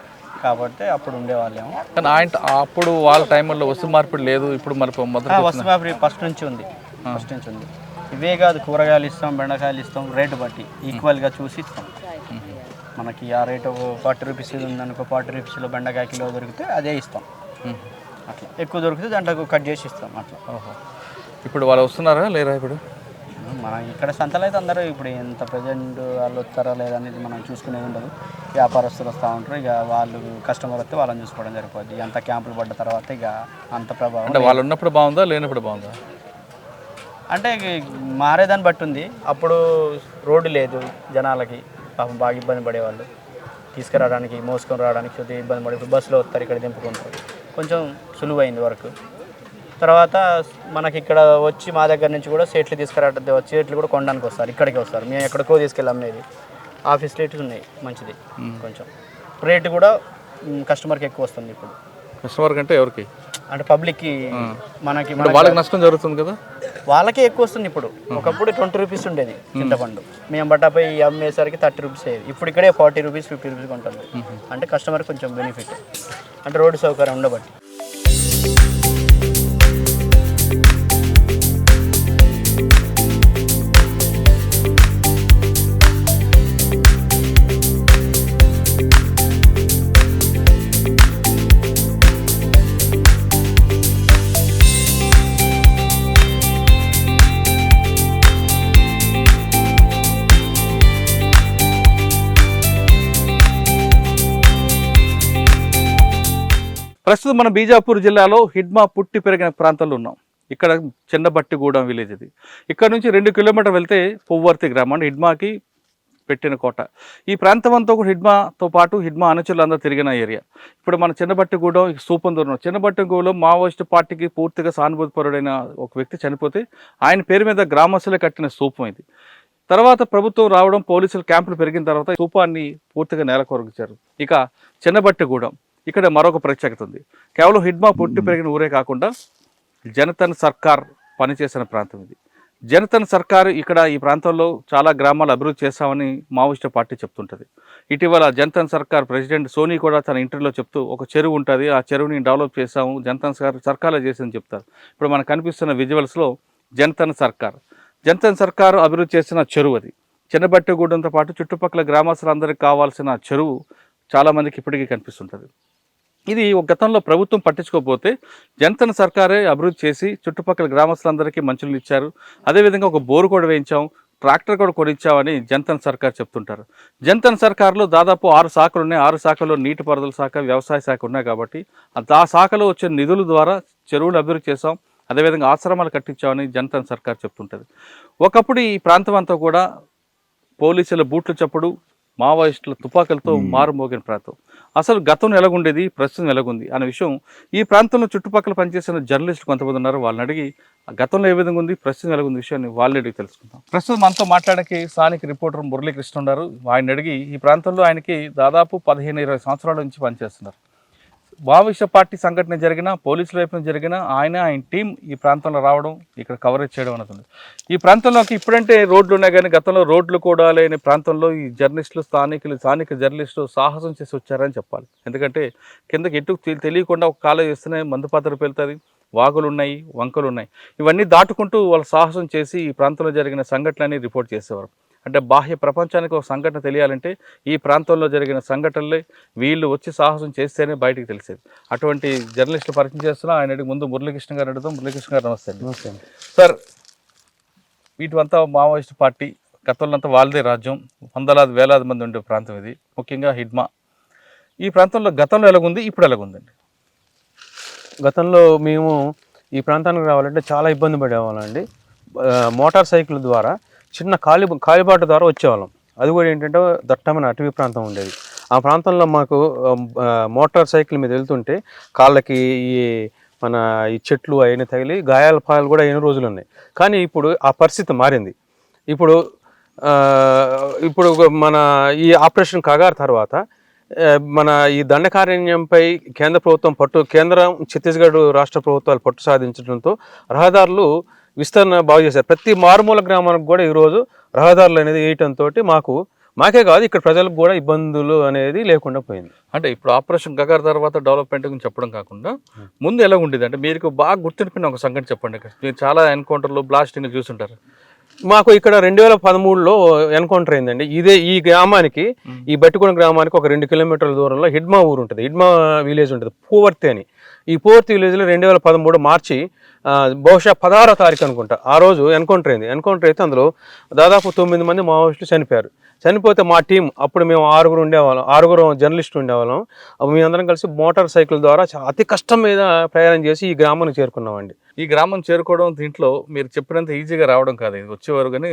కాబట్టి అప్పుడు ఉండేవాళ్ళేమో.
కానీ ఆయన అప్పుడు వాళ్ళ టైంలో వస్తు మార్పిడి లేదు, ఇప్పుడు మరి
వస్తు మార్పిడి ఫస్ట్ నుంచి ఉంది. ఇవే కాదు, కూరగాయలు ఇస్తాం, బెండకాయలు ఇస్తాం, రేటు బట్టి ఈక్వల్గా చూసి ఇస్తాం. మనకి ఆ రేటు 40 రూపీస్ ఉందనుకో, 40 రూపీస్లో బెండకాయ కిలో దొరికితే అదే ఇస్తాం. అట్లా ఎక్కువ దొరికితే దాంట్లో కట్ చేసి ఇస్తాం అట్లా.
ఇప్పుడు వాళ్ళు వస్తున్నారా లేరా? ఇప్పుడు
మన ఇక్కడ సంతలో అయితే అందరూ ఇప్పుడు ఎంత ప్రజెంట్ వాళ్ళు వస్తారా లేదా అనేది మనం చూసుకునేది ఉండదు. వ్యాపారస్తులు వస్తూ ఉంటారు, ఇక వాళ్ళు కస్టమర్ వస్తే వాళ్ళని చూసుకోవడం సరిపోద్ది. అంత క్యాంపులు పడ్డ తర్వాత ఇక అంత ప్రభావం.
అంటే వాళ్ళు ఉన్నప్పుడు బాగుందా లేనప్పుడు బాగుందా?
అంటే మారేదాన్ని బట్టి ఉంది. అప్పుడు రోడ్డు లేదు, జనాలకి పాపం బాగా ఇబ్బంది పడేవాళ్ళు. తీసుకురావడానికి, మోసుకొని రావడానికి కొద్దిగా ఇబ్బంది పడే. ఇప్పుడు బస్సులో వస్తారు, ఇక్కడ దింపుకుంటారు, కొంచెం సులువైంది వర్క్. తర్వాత మనకి ఇక్కడ వచ్చి మా దగ్గర నుంచి కూడా సేట్లు తీసుకురావడం, సేట్లు కూడా కొనడానికి వస్తారు, ఇక్కడికి వస్తారు. మేము ఎక్కడికో తీసుకెళ్ళి అమ్మేది. ఆ ఫెసిలిటీస్ ఉన్నాయి, మంచిది. కొంచెం రేటు కూడా కస్టమర్కి ఎక్కువ వస్తుంది ఇప్పుడు.
కస్టమర్ కంటే ఎవరికి?
అంటే పబ్లిక్కి, మనకి
వాళ్ళకి నష్టం జరుగుతుంది కదా,
వాళ్ళకే ఎక్కువ వస్తుంది. ఇప్పుడు ఒకప్పుడు 20 రూపీస్ ఉండేది చింతపండు, మేము బట్టాపై అమ్మేసరికి 30 రూపీస్ అయ్యేది. ఇప్పుడు ఇక్కడే 40 రూపీస్ 50 రూపీస్ ఉంటుంది. అంటే కస్టమర్కి కొంచెం బెనిఫిట్, అంటే రోడ్డు సౌకర్యం ఉండబట్టి.
ప్రస్తుతం మనం బీజాపూర్ జిల్లాలో హిడ్మా పుట్టి పెరిగిన ప్రాంతంలో ఉన్నాం. ఇక్కడ చిన్నబట్టిగూడెం విలేజ్ ఇది. ఇక్కడ నుంచి 2 కిలోమీటర్లు వెళ్తే పువ్వర్తి గ్రామం, హిడ్మాకి పెట్టిన కోట. ఈ ప్రాంతం అంతా కూడా హిడ్మాతో పాటు హిడ్మా అనుచరులు అందరూ తిరిగిన ఏరియా. ఇప్పుడు మన చిన్నబట్టిగూడెం సూపందూరు. చిన్నబట్టిగూడెం మావోయిస్టు పార్టీకి పూర్తిగా సానుభూతిపరుడైన ఒక వ్యక్తి చనిపోతే ఆయన పేరు మీద గ్రామస్తులే కట్టిన స్తూపం ఇది. తర్వాత ప్రభుత్వం రావడం, పోలీసులు క్యాంపులు పెరిగిన తర్వాత స్తూపాన్ని పూర్తిగా నేలకొరగించారు. ఇక చిన్నబట్టిగూడెం ఇక్కడ మరొక ప్రత్యేకత ఉంది. కేవలం హిడ్మా పుట్టి పెరిగిన ఊరే కాకుండా జనతన్ సర్కార్ పనిచేసిన ప్రాంతం ఇది. జనతన్ సర్కార్ ఇక్కడ ఈ ప్రాంతంలో చాలా గ్రామాలు అభివృద్ధి చేస్తామని మావోయిస్టు పార్టీ చెప్తుంటుంది. ఇటీవల జనతన్ సర్కార్ ప్రెసిడెంట్ సోనీ కూడా తన ఇంటర్వ్యూలో చెప్తూ ఒక చెరువు ఉంటుంది, ఆ చెరువుని డెవలప్ చేసాము, జనతన్ సర్కార్లో చేసిందని చెప్తారు. ఇప్పుడు మనకు కనిపిస్తున్న విజువల్స్లో జనతన్ సర్కార్ అభివృద్ధి చేసిన చెరువు అది. చిన్నబట్టిగూడెంతో పాటు చుట్టుపక్కల గ్రామస్తులందరికీ కావాల్సిన చెరువు చాలామందికి ఇప్పటికీ కనిపిస్తుంటుంది. ఇది ఒక గతంలో ప్రభుత్వం పట్టించుకోకపోతే జనతన్ సర్కారే అభివృద్ధి చేసి చుట్టుపక్కల గ్రామస్తులందరికీ మంచినీళ్ళు ఇచ్చారు. అదేవిధంగా ఒక బోరు కూడా వేయించాం, ట్రాక్టర్ కూడా కొనిచ్చామని జనతన్ సర్కార్ చెప్తుంటారు. జనతన్ సర్కార్లో దాదాపు 6 శాఖలు ఉన్నాయి. 6 శాఖల్లో నీటిపారుదల శాఖ, వ్యవసాయ శాఖ ఉన్నాయి. కాబట్టి ఆ శాఖలో వచ్చే నిధుల ద్వారా చెరువులు అభివృద్ధి చేసాం, అదేవిధంగా ఆశ్రమాలు కట్టించామని జనతన్ సర్కార్ చెప్తుంటుంది. ఒకప్పుడు ఈ ప్రాంతం అంతా కూడా పోలీసుల బూట్ల చప్పుడు, మావోయిస్టుల తుపాకులతో మారుమోగిన ప్రాంతం. అసలు గతంలో ఎలాగుండేది, ప్రస్తుతం ఎలాగుంది అనే విషయం ఈ ప్రాంతంలో చుట్టుపక్కల పనిచేసిన జర్నలిస్టులు కొంతమంది ఉన్నారు. వాళ్ళని అడిగి గతంలో ఏ విధంగా ఉంది, ప్రస్తుతం ఎలాగుంది విషయాన్ని వాళ్ళని అడిగి తెలుసుకుందాం. ప్రస్తుతం మనతో మాట్లాడడానికి స్థానిక రిపోర్టర్ మురళీకృష్ణ ఉన్నారు. ఆయన అడిగి ఈ ప్రాంతంలో ఆయనకి దాదాపు 15-20 సంవత్సరాల నుంచి పనిచేస్తున్నారు. మావోయిస్టు పార్టీ సంఘటన జరిగిన, పోలీసుల వైపు నుంచి జరిగిన ఆయన టీం ఈ ప్రాంతంలో రావడం, ఇక్కడ కవరేజ్ చేయడం అన్నది. ఈ ప్రాంతంలోకి ఇప్పుడంటే రోడ్లు ఉన్నాయి కానీ గతంలో రోడ్లు కూడా లేని ప్రాంతంలో ఈ జర్నలిస్టులు, స్థానిక జర్నలిస్టులు సాహసం చేసి వచ్చారని చెప్పాలి. ఎందుకంటే కిందకి ఎటు తెలియకుండా ఒక కాలేజ్ చేస్తూనే మందుపాత్ర పెళ్తుంది, వాగులు ఉన్నాయి, వంకలు ఉన్నాయి. ఇవన్నీ దాటుకుంటూ వాళ్ళు సాహసం చేసి ఈ ప్రాంతంలో జరిగిన సంఘటనని రిపోర్ట్ చేసేవారు. అంటే బాహ్య ప్రపంచానికి ఒక సంఘటన తెలియాలంటే ఈ ప్రాంతంలో జరిగిన సంఘటనలే వీళ్ళు వచ్చి సాహసం చేస్తేనే బయటికి తెలిసేది. అటువంటి జర్నలిస్టులు పరిచయం చేస్తున్నా. ఆయన ముందు మురళీకృష్ణ గారు అడుగుతాం. మురళీకృష్ణ గారు నమస్తే అండి.
నమస్తే.
సార్, వీటివంతా మావోయిస్టు పార్టీ, గతంలో అంతా వాళ్ళదే రాజ్యం, వందలాది వేలాది మంది ఉండే ప్రాంతం ఇది, ముఖ్యంగా హిడ్మా. ఈ ప్రాంతంలో గతంలో ఎలాగుంది, ఇప్పుడు ఎలాగుందండి?
గతంలో మేము ఈ ప్రాంతానికి రావాలంటే చాలా ఇబ్బంది పడేవాళ్ళండి. మోటార్ సైకిల్ ద్వారా చిన్న కాలిబాట ద్వారా వచ్చేవాళ్ళం. అది కూడా ఏంటంటే దట్టమైన అటవీ ప్రాంతం ఉండేది. ఆ ప్రాంతంలో మాకు మోటార్ సైకిల్ మీద వెళ్తుంటే కాళ్ళకి ఈ చెట్లు అయిన తగిలి గాయాల పాలు కూడా అయిన రోజులు ఉన్నాయి. కానీ ఇప్పుడు ఆ పరిస్థితి మారింది. ఇప్పుడు మన ఈ ఆపరేషన్ కగార్ తర్వాత మన ఈ దండకారణ్యంపై కేంద్ర ప్రభుత్వం కేంద్రం, ఛత్తీస్గఢ్ రాష్ట్ర ప్రభుత్వాలు పట్టు సాధించడంతో రహదారులు విస్తరణ బాగు చేశారు. ప్రతి మారుమూల గ్రామానికి కూడా ఈరోజు రహదారులు అనేది వేయటంతో మాకే కాదు ఇక్కడ ప్రజలకు కూడా ఇబ్బందులు అనేది లేకుండా పోయింది.
అంటే ఇప్పుడు ఆపరేషన్ గగార్ తర్వాత డెవలప్మెంట్ గురించి చెప్పడం కాకుండా ముందు ఎలా ఉండేది అంటే మీకు బాగా గుర్తుండిపోయిన ఒక సంఘటన చెప్పండి. మీరు చాలా ఎన్కౌంటర్లు, బ్లాస్టింగ్లు చూస్తుంటారు.
మాకు ఇక్కడ 2013లో ఎన్కౌంటర్ అయిందండి. ఈ గ్రామానికి, ఈ బట్టిగూడ గ్రామానికి ఒక 2 కిలోమీటర్ల దూరంలో హిడ్మా ఊరు ఉంటుంది, హిడ్మా విలేజ్ ఉంటుంది, పూవర్తి అని. ఈ పూవర్తి విలేజ్లో 2013 మార్చి బహుశా 16వ తారీఖు అనుకుంటా ఆ రోజు ఎన్కౌంటర్ అయింది. ఎన్కౌంటర్ అయితే అందులో దాదాపు 9 మంది మావోయిస్టులు చనిపోయారు. చనిపోతే మా టీం, అప్పుడు మేము 6 జర్నలిస్టులు ఉండేవాళ్ళం. మేమందరం కలిసి మోటార్ సైకిల్ ద్వారా అతి కష్టం మీద ప్రయాణం చేసి ఈ గ్రామానికి చేరుకున్నామండి.
ఈ గ్రామం చేరుకోవడం దీంట్లో మీరు చెప్పినంత ఈజీగా రావడం కాదు, వచ్చేవారు. కానీ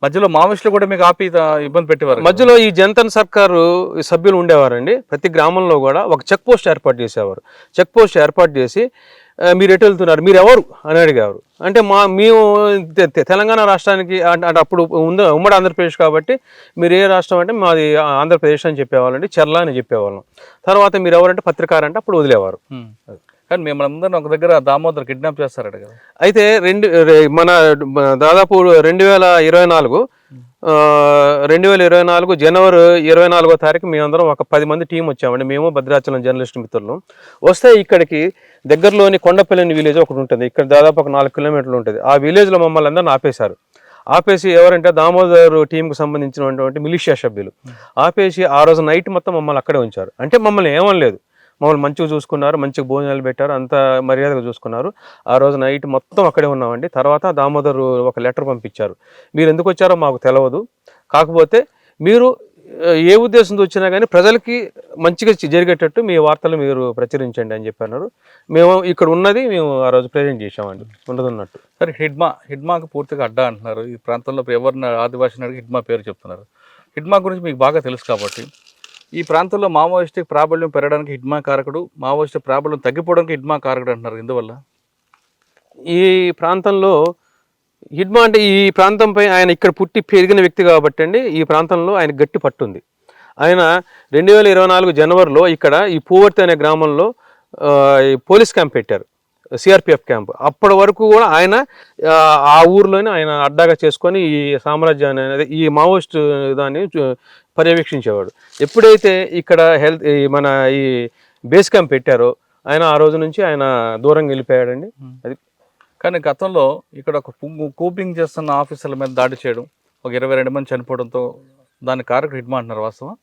మధ్యలో మావోయిస్టులు కూడా మీకు ఆపి ఇబ్బంది పెట్టేవారు.
మధ్యలో ఈ జనతన్ సర్కారు సభ్యులు ఉండేవారండి. ప్రతి గ్రామంలో కూడా ఒక చెక్ పోస్ట్ ఏర్పాటు చేసేవారు. చెక్ పోస్ట్ ఏర్పాటు చేసి మీరు ఎటు వెళ్తున్నారు, మీరు ఎవరు అని అడిగేవారు. అంటే మేము తెలంగాణ రాష్ట్రానికి అంటే అప్పుడు ఉమ్మడి ఆంధ్రప్రదేశ్ కాబట్టి మీరు ఏ రాష్ట్రం అంటే మాది ఆంధ్రప్రదేశ్ అని చెప్పేవాళ్ళండి, చెర్ల అని చెప్పేవాళ్ళం. తర్వాత మీరు ఎవరంటే పత్రికారంటే అప్పుడు వదిలేవారు.
కానీ మిమ్మల్ని అందరినీ ఒక దగ్గర దామోదర్ కిడ్నాప్ చేస్తారట కదా.
అయితే మన దాదాపు 2024 జనవరి 24వ తారీఖు మేమందరం ఒక 10 మంది టీం వచ్చామండి. మేము భద్రాచలం జర్నలిస్ట్ మిత్రులు వస్తే ఇక్కడికి దగ్గరలోని కొండపల్లి విలేజ్ ఒకటి ఉంటుంది. ఇక్కడ దాదాపు ఒక 4 కిలోమీటర్లు ఉంటుంది. ఆ విలేజ్లో మమ్మల్ని అందరిని ఆపేశారు. ఆపేసి ఎవరంటే దామోదర్ టీంకు సంబంధించినటువంటి మిలిషియా సభ్యులు ఆపేసి ఆ రోజు నైట్ మొత్తం మమ్మల్ని అక్కడే ఉంచారు. అంటే మమ్మల్ని ఏమనలేదు, మమ్మల్ని మంచిగా చూసుకున్నారు, మంచిగా భోజనాలు పెట్టారు, అంత మర్యాదగా చూసుకున్నారు. ఆ రోజు నైట్ మొత్తం అక్కడే ఉన్నామండి. తర్వాత దామోదర్ ఒక లెటర్ పంపించారు, మీరు ఎందుకు వచ్చారో మాకు తెలియదు, కాకపోతే మీరు ఏ ఉద్దేశంతో వచ్చినా కానీ ప్రజలకి మంచిగా జరిగేటట్టు మీ వార్తలు మీరు ప్రచురించండి అని చెప్పన్నారు. మేము ఇక్కడ ఉన్నది మేము ఆ రోజు ప్రజెంట్ చేసామండి, ఉన్నదన్నట్టు.
సరే, హిడ్మాకు పూర్తిగా అడ్డా అంటున్నారు. ఈ ప్రాంతంలో ఎవరిని ఆదివాసిని అడిగి హిడ్మా పేరు చెప్తున్నారు. హిడ్మా గురించి మీకు బాగా తెలుసు కాబట్టి ఈ ప్రాంతంలో మావోయిస్టు ప్రాబల్యం పెరగడానికి హిడ్మా కారకుడు, మావోయిస్టు ప్రాబల్యం తగ్గిపోవడానికి హిడ్మా కారకుడు అంటున్నారు. ఎందువల్ల?
ఈ ప్రాంతంలో హిడ్మా అంటే ఈ ప్రాంతంపై ఆయన ఇక్కడ పుట్టి పెరిగిన వ్యక్తి కాబట్టి అండి, ఈ ప్రాంతంలో ఆయన గట్టి పట్టుంది. ఆయన 2024 జనవరిలో ఇక్కడ ఈ పూవర్తి అనే గ్రామంలో పోలీస్ క్యాంప్ పెట్టారు, సిఆర్పిఎఫ్ క్యాంప్. అప్పటి వరకు కూడా ఆయన ఆ ఊర్లోనే ఆయన అడ్డాగా చేసుకొని ఈ సామ్రాజ్యాన్ని అనేది ఈ మావోయిస్ట్ దాన్ని పర్యవేక్షించేవాడు. ఎప్పుడైతే ఇక్కడ మన ఈ బేస్ క్యాంప్ పెట్టారో ఆయన ఆ రోజు నుంచి ఆయన దూరంగా వెళ్ళిపోయాడండి. అది
కానీ గతంలో ఇక్కడ ఒక కూపింగ్ చేస్తున్న ఆఫీసర్ల మీద దాడి చేయడం, ఒక 22 మంది చనిపోవడంతో దాని కారకుడు హిడ్మా అంటున్నారు. వాస్తవం?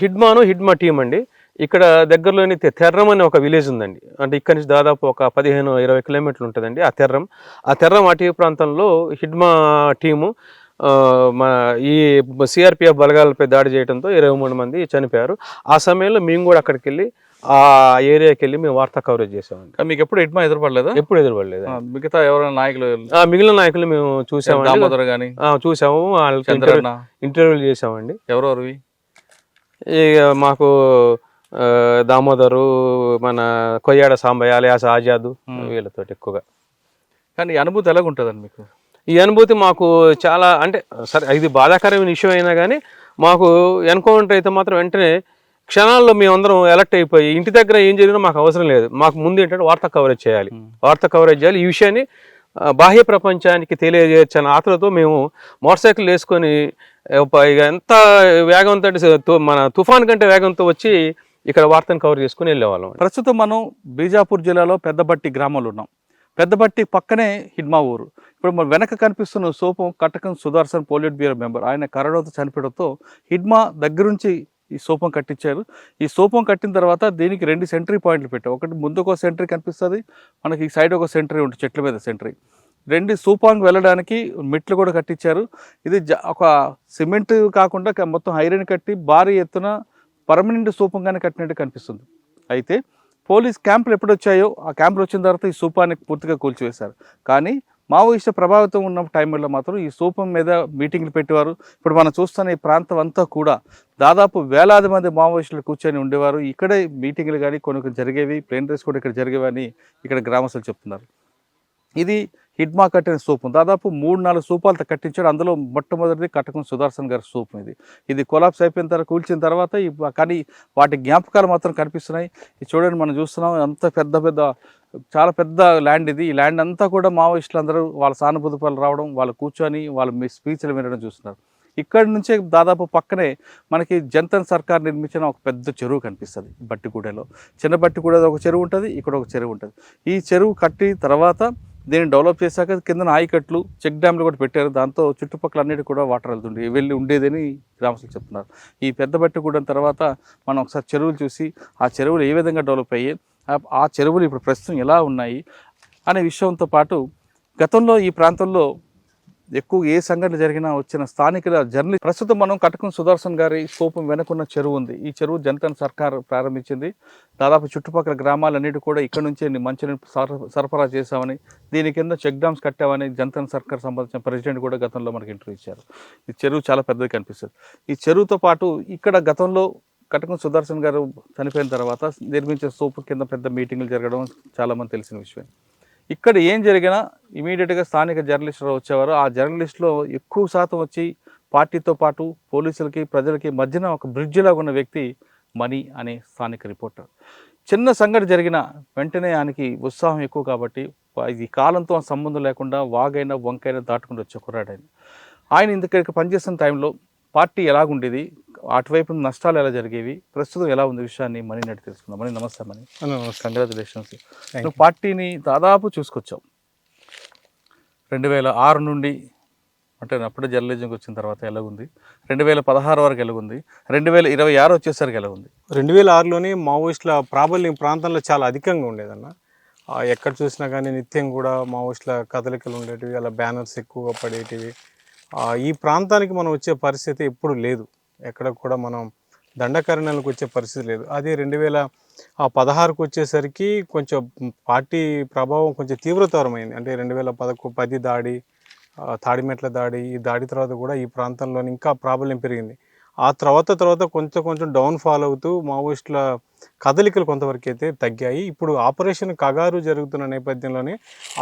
హిడ్మా టీం అండి. ఇక్కడ దగ్గరలోని తెర్రం అనే ఒక విలేజ్ ఉందండి. అంటే ఇక్కడ నుంచి దాదాపు ఒక 15-20 కిలోమీటర్లు ఉంటుందండి ఆ తెర్రం అటవీ ప్రాంతంలో హిడ్మా టీము ఈ సిఆర్పిఎఫ్ బలగాలపై దాడి చేయడంతో 23 మంది చనిపోయారు. ఆ సమయంలో మేము కూడా అక్కడికి వెళ్ళి ఆ ఏరియాకి వెళ్ళి మేము వార్తా కవరేజ్ చేసామండి.
మీకు ఎప్పుడు హిడ్మా ఎదురుపడలేదా?
ఎప్పుడు ఎదురుపడలేదు.
మిగతా ఎవరైనా నాయకులు,
మిగిలిన నాయకులు మేము చూసాము, చూసాము, వాళ్ళకి ఇంటర్వ్యూలు చేసామండి.
ఎవరెవరివి?
మాకు దామోదరు, మన కొయ్యాడ సాంబయ్య అలియాస్ ఆజాదు, వీళ్ళతో ఎక్కువగా.
కానీ ఈ అనుభూతి ఎలాగ ఉంటుందండి మీకు?
ఈ అనుభూతి మాకు చాలా, అంటే సరే ఇది బాధాకరమైన విషయం అయినా కానీ మాకు ఎన్కౌంటర్ అయితే మాత్రం వెంటనే క్షణాల్లో మేమందరం ఎలక్ట్ అయిపోయి ఇంటి దగ్గర ఏం జరిగినా మాకు అవసరం లేదు. మాకు ముందు ఏంటంటే వార్తా కవరేజ్ చేయాలి, ఈ విషయాన్ని బాహ్య ప్రపంచానికి తెలియజేయచ్చని ఆతలతో మేము మోటార్ సైకిల్ వేసుకొని ఇక ఎంత వేగంతో మన తుఫాన్ కంటే వేగంతో వచ్చి ఇక్కడ వార్తను కవర్ చేసుకుని వెళ్ళేవాళ్ళం.
ప్రస్తుతం మనం బీజాపూర్ జిల్లాలో పెద్దబట్టి గ్రామంలో ఉన్నాం. పెద్దబట్టి పక్కనే హిడ్మా ఊరు. ఇప్పుడు మన వెనక కనిపిస్తున్న సోపం కటకం సుదర్శన్ పోలిట్ బ్యూరో మెంబర్. ఆయన కరోనాతో చనిపోవడంతో హిడ్మా దగ్గరుంచి ఈ సోపం కట్టించారు. ఈ సోపం కట్టిన తర్వాత దీనికి 2 సెంట్రీ పాయింట్లు పెట్టారు. ఒకటి ముందుకు ఒక సెంట్రీ కనిపిస్తుంది, మనకి ఈ సైడ్ ఒక సెంట్రీ ఉంటుంది, చెట్ల మీద సెంట్రీ. 2 సోపాంగ్ వెళ్ళడానికి మెట్లు కూడా కట్టించారు. ఇది ఒక సిమెంట్ కాకుండా మొత్తం ఐరన్ కట్టి భారీ ఎత్తున పర్మనెంట్ సోపంగానే కట్టినట్టు కనిపిస్తుంది. అయితే పోలీస్ క్యాంపులు ఎప్పుడు వచ్చాయో ఆ క్యాంపులు వచ్చిన తర్వాత ఈ సోపాన్ని పూర్తిగా కూల్చివేశారు. కానీ మావోయిస్టు ప్రభావితం ఉన్న టైంలో మాత్రం ఈ సోపం మీద మీటింగ్లు పెట్టేవారు. ఇప్పుడు మనం చూస్తున్న ఈ ప్రాంతం అంతా కూడా దాదాపు వేలాది మంది మావోయిస్టులు కూర్చొని ఉండేవారు. ఇక్కడే మీటింగ్లు కానీ కొన్ని జరిగేవి, ప్లేన్ రేస్ కూడా ఇక్కడ జరిగేవని ఇక్కడ గ్రామస్తులు చెప్తున్నారు. ఇది హిడ్మా కట్టిన సోపం. దాదాపు 3-4 సోపాలతో కట్టించాడు. అందులో మొట్టమొదటిది కటకం సుదర్శన్ గారి సోపం. ఇది కొలాప్స్ అయిపోయిన తర్వాత కూల్చిన తర్వాత కానీ వాటి జ్ఞాపకాలు మాత్రం కనిపిస్తున్నాయి. ఇది చూడండి, మనం చూస్తున్నాం అంత చాలా పెద్ద ల్యాండ్ ఇది. ఈ ల్యాండ్ అంతా కూడా మావోయిస్టులు అందరూ వాళ్ళ సానుభూతి పనులు రావడం, వాళ్ళు కూర్చొని వాళ్ళ స్పీచ్లు వినడం చూస్తున్నారు. ఇక్కడి నుంచే దాదాపు పక్కనే మనకి జంతన్ సర్కార్ నిర్మించిన ఒక పెద్ద చెరువు కనిపిస్తుంది. బట్టిగూడలో చిన్న బట్టిగూడ ఒక చెరువు ఉంటుంది, ఇక్కడ ఒక చెరువు ఉంటుంది. ఈ చెరువు కట్టి తర్వాత దీన్ని డెవలప్ చేశాక కింద ఆయకట్లు, చెక్ డ్యామ్లు కూడా పెట్టారు. దాంతో చుట్టుపక్కల అన్నిటి కూడా వాటర్ వెళ్ళి ఉండేదని గ్రామస్తులు చెప్తున్నారు. ఈ పెద్ద బట్టిగూడెం తర్వాత మనం ఒకసారి చెరువులు చూసి ఆ చెరువులు ఏ విధంగా డెవలప్ అయ్యాయి, ఆ చెరువులు ఇప్పుడు ప్రస్తుతం ఎలా ఉన్నాయి అనే విషయంతో పాటు గతంలో ఈ ప్రాంతంలో ఎక్కువ ఏ సంఘటన జరిగినా వచ్చిన స్థానికుల జర్నలిస్ట్. ప్రస్తుతం మనం కటకం సుదర్శన్ గారి సోపం వెనుకున్న చెరువు ఉంది. ఈ చెరువు జంతన్ సర్కార్ ప్రారంభించింది. దాదాపు చుట్టుపక్కల గ్రామాలన్నిటి కూడా ఇక్కడ నుంచే మంచినీరు సరఫరా చేశామని, దీని కింద చెక్ డ్యామ్స్ కట్టామని జంతన్ సర్కార్ సంబంధించిన ప్రెసిడెంట్ కూడా గతంలో మనకి ఇంటర్వ్యూ ఇచ్చారు. ఈ చెరువు చాలా పెద్దది కనిపిస్తుంది. ఈ చెరువుతో పాటు ఇక్కడ గతంలో కటకం సుదర్శన్ గారు చనిపోయిన తర్వాత నిర్మించిన సోపు కింద పెద్ద మీటింగ్లు జరగడం చాలామంది తెలిసిన విషయం. ఇక్కడ ఏం జరిగినా ఇమీడియట్గా స్థానిక జర్నలిస్టులు వచ్చేవారు. ఆ జర్నలిస్టులో ఎక్కువ శాతం వచ్చి పార్టీతో పాటు పోలీసులకి ప్రజలకి మధ్యన ఒక బ్రిడ్జ్ లాగా ఉన్న వ్యక్తి మణి అనే స్థానిక రిపోర్టర్. చిన్న సంఘటన జరిగిన వెంటనే ఆయనకి ఉత్సాహం ఎక్కువ కాబట్టి ఇది కాలంతో సంబంధం లేకుండా వాగైనా వంకైనా దాటుకుంటూ వచ్చే కుర్రాడు ఆయన ఇందుకు పనిచేస్తున్న టైంలో పార్టీ ఎలాగుండేది, అటువైపు నష్టాలు ఎలా జరిగేవి, ప్రస్తుతం ఎలా ఉంది విషయాన్ని మనీ నడి తెలుసుకుందాం. మనీ నమస్తే. Money congratulations. నువ్వు పార్టీని దాదాపు చూసుకొచ్చావు 2006 నుండి, అంటే అప్పుడే జర్నలిజంకి వచ్చిన తర్వాత ఎలాగుంది, 2016 వరకు ఎలాగుంది, 2026 వచ్చేసరికి ఎలాగుంది?
2006లోనే మావోయిస్టుల ప్రాబల్యం ప్రాంతంలో చాలా అధికంగా ఉండేదన్న. ఎక్కడ చూసినా కానీ నిత్యం కూడా మావోయిస్టుల కదలికలు ఉండేటివి, అలా బ్యానర్స్ ఎక్కువగా పడేటివి. ఈ ప్రాంతానికి మనం వచ్చే పరిస్థితి ఎప్పుడు లేదు. ఎక్కడ కూడా మనం దండకారణ్యాలకు వచ్చే పరిస్థితి లేదు. అదే 2016కు వచ్చేసరికి కొంచెం పార్టీ ప్రభావం కొంచెం తీవ్రతరమైంది. అంటే 2010 దాడి, తాడిమెట్ల దాడి, ఈ దాడి తర్వాత కూడా ఈ ప్రాంతంలో ఇంకా ప్రాబల్యం పెరిగింది. ఆ తర్వాత కొంచెం డౌన్ఫాల్ అవుతూ మావోయిస్టుల కదలికలు కొంతవరకు అయితే తగ్గాయి. ఇప్పుడు ఆపరేషన్ కగారు జరుగుతున్న నేపథ్యంలోనే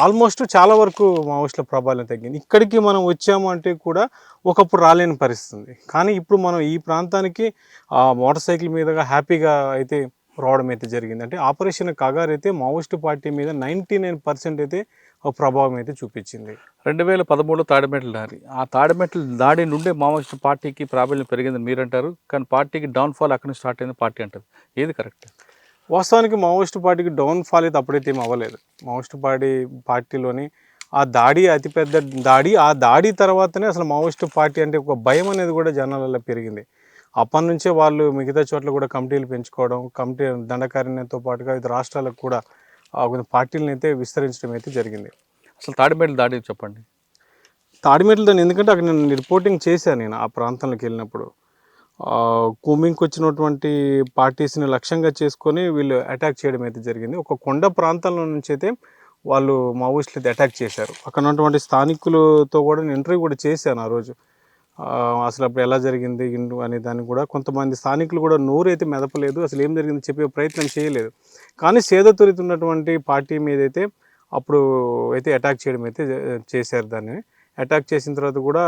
ఆల్మోస్ట్ చాలా వరకు మావోయిస్టుల ప్రభావం తగ్గింది. ఇక్కడికి మనం వచ్చాము అంటే కూడా ఒకప్పుడు రాలేని పరిస్థితి. కానీ ఇప్పుడు మనం ఈ ప్రాంతానికి మోటార్ సైకిల్ మీదుగా హ్యాపీగా అయితే రావడం అయితే జరిగింది. అంటే ఆపరేషన్ కగారు అయితే మావోయిస్టు పార్టీ మీద 99% అయితే ప్రభావం అయితే చూపించింది.
2013 తాడిమెట్ల దాడి, ఆ తాడిమెట్ల దాడి నుండే మావోయిస్టు పార్టీకి ప్రాబల్యం పెరిగిందని మీరు అంటారు. కానీ పార్టీకి డౌన్ఫాల్ అక్కడి నుంచి స్టార్ట్ అయింది పార్టీ అంటారు. ఏది కరెక్ట్?
వాస్తవానికి మావోయిస్టు పార్టీకి డౌన్ఫాల్ అయితే అప్పుడైతే ఏం అవ్వలేదు. మావోయిస్టు పార్టీలోని ఆ దాడి అతిపెద్ద దాడి. ఆ దాడి తర్వాతనే అసలు మావోయిస్టు పార్టీ అంటే ఒక భయం అనేది కూడా జనాలలో పెరిగింది. అప్పటి నుంచే వాళ్ళు మిగతా చోట్ల కూడా కమిటీలు పెంచుకోవడం, కమిటీ దండకారణ్యంతో పాటుగా వివిధ రాష్ట్రాలకు కూడా పార్టీలను అయితే విస్తరించడం అయితే జరిగింది.
అసలు తాడిమెట్ల దాడి చెప్పండి.
తాడిమెట్ల దాడి ఎందుకంటే అక్కడ నేను రిపోర్టింగ్ చేశాను. నేను ఆ ప్రాంతంలోకి వెళ్ళినప్పుడు కూమింగ్కి వచ్చినటువంటి పార్టీస్ని లక్ష్యంగా చేసుకొని వీళ్ళు అటాక్ చేయడం అయితే జరిగింది. ఒక కొండ ప్రాంతంలో నుంచి అయితే వాళ్ళు మావోయిస్టులు అయితే అటాక్ చేశారు. అక్కడ ఉన్నటువంటి స్థానికులతో కూడా నేను ఇంటర్వ్యూ కూడా చేశాను ఆ రోజు. అసలు అప్పుడు ఎలా జరిగింది ఇండు అనే దాన్ని కూడా కొంతమంది స్థానికులు కూడా నోరైతే మెదపలేదు, అసలు ఏం జరిగింది చెప్పే ప్రయత్నం చేయలేదు. కానీ సేదతూరుతున్నటువంటి పార్టీ మీద అయితే అప్పుడు అయితే అటాక్ చేయడం అయితే చేశారు. దాన్ని అటాక్ చేసిన తర్వాత కూడా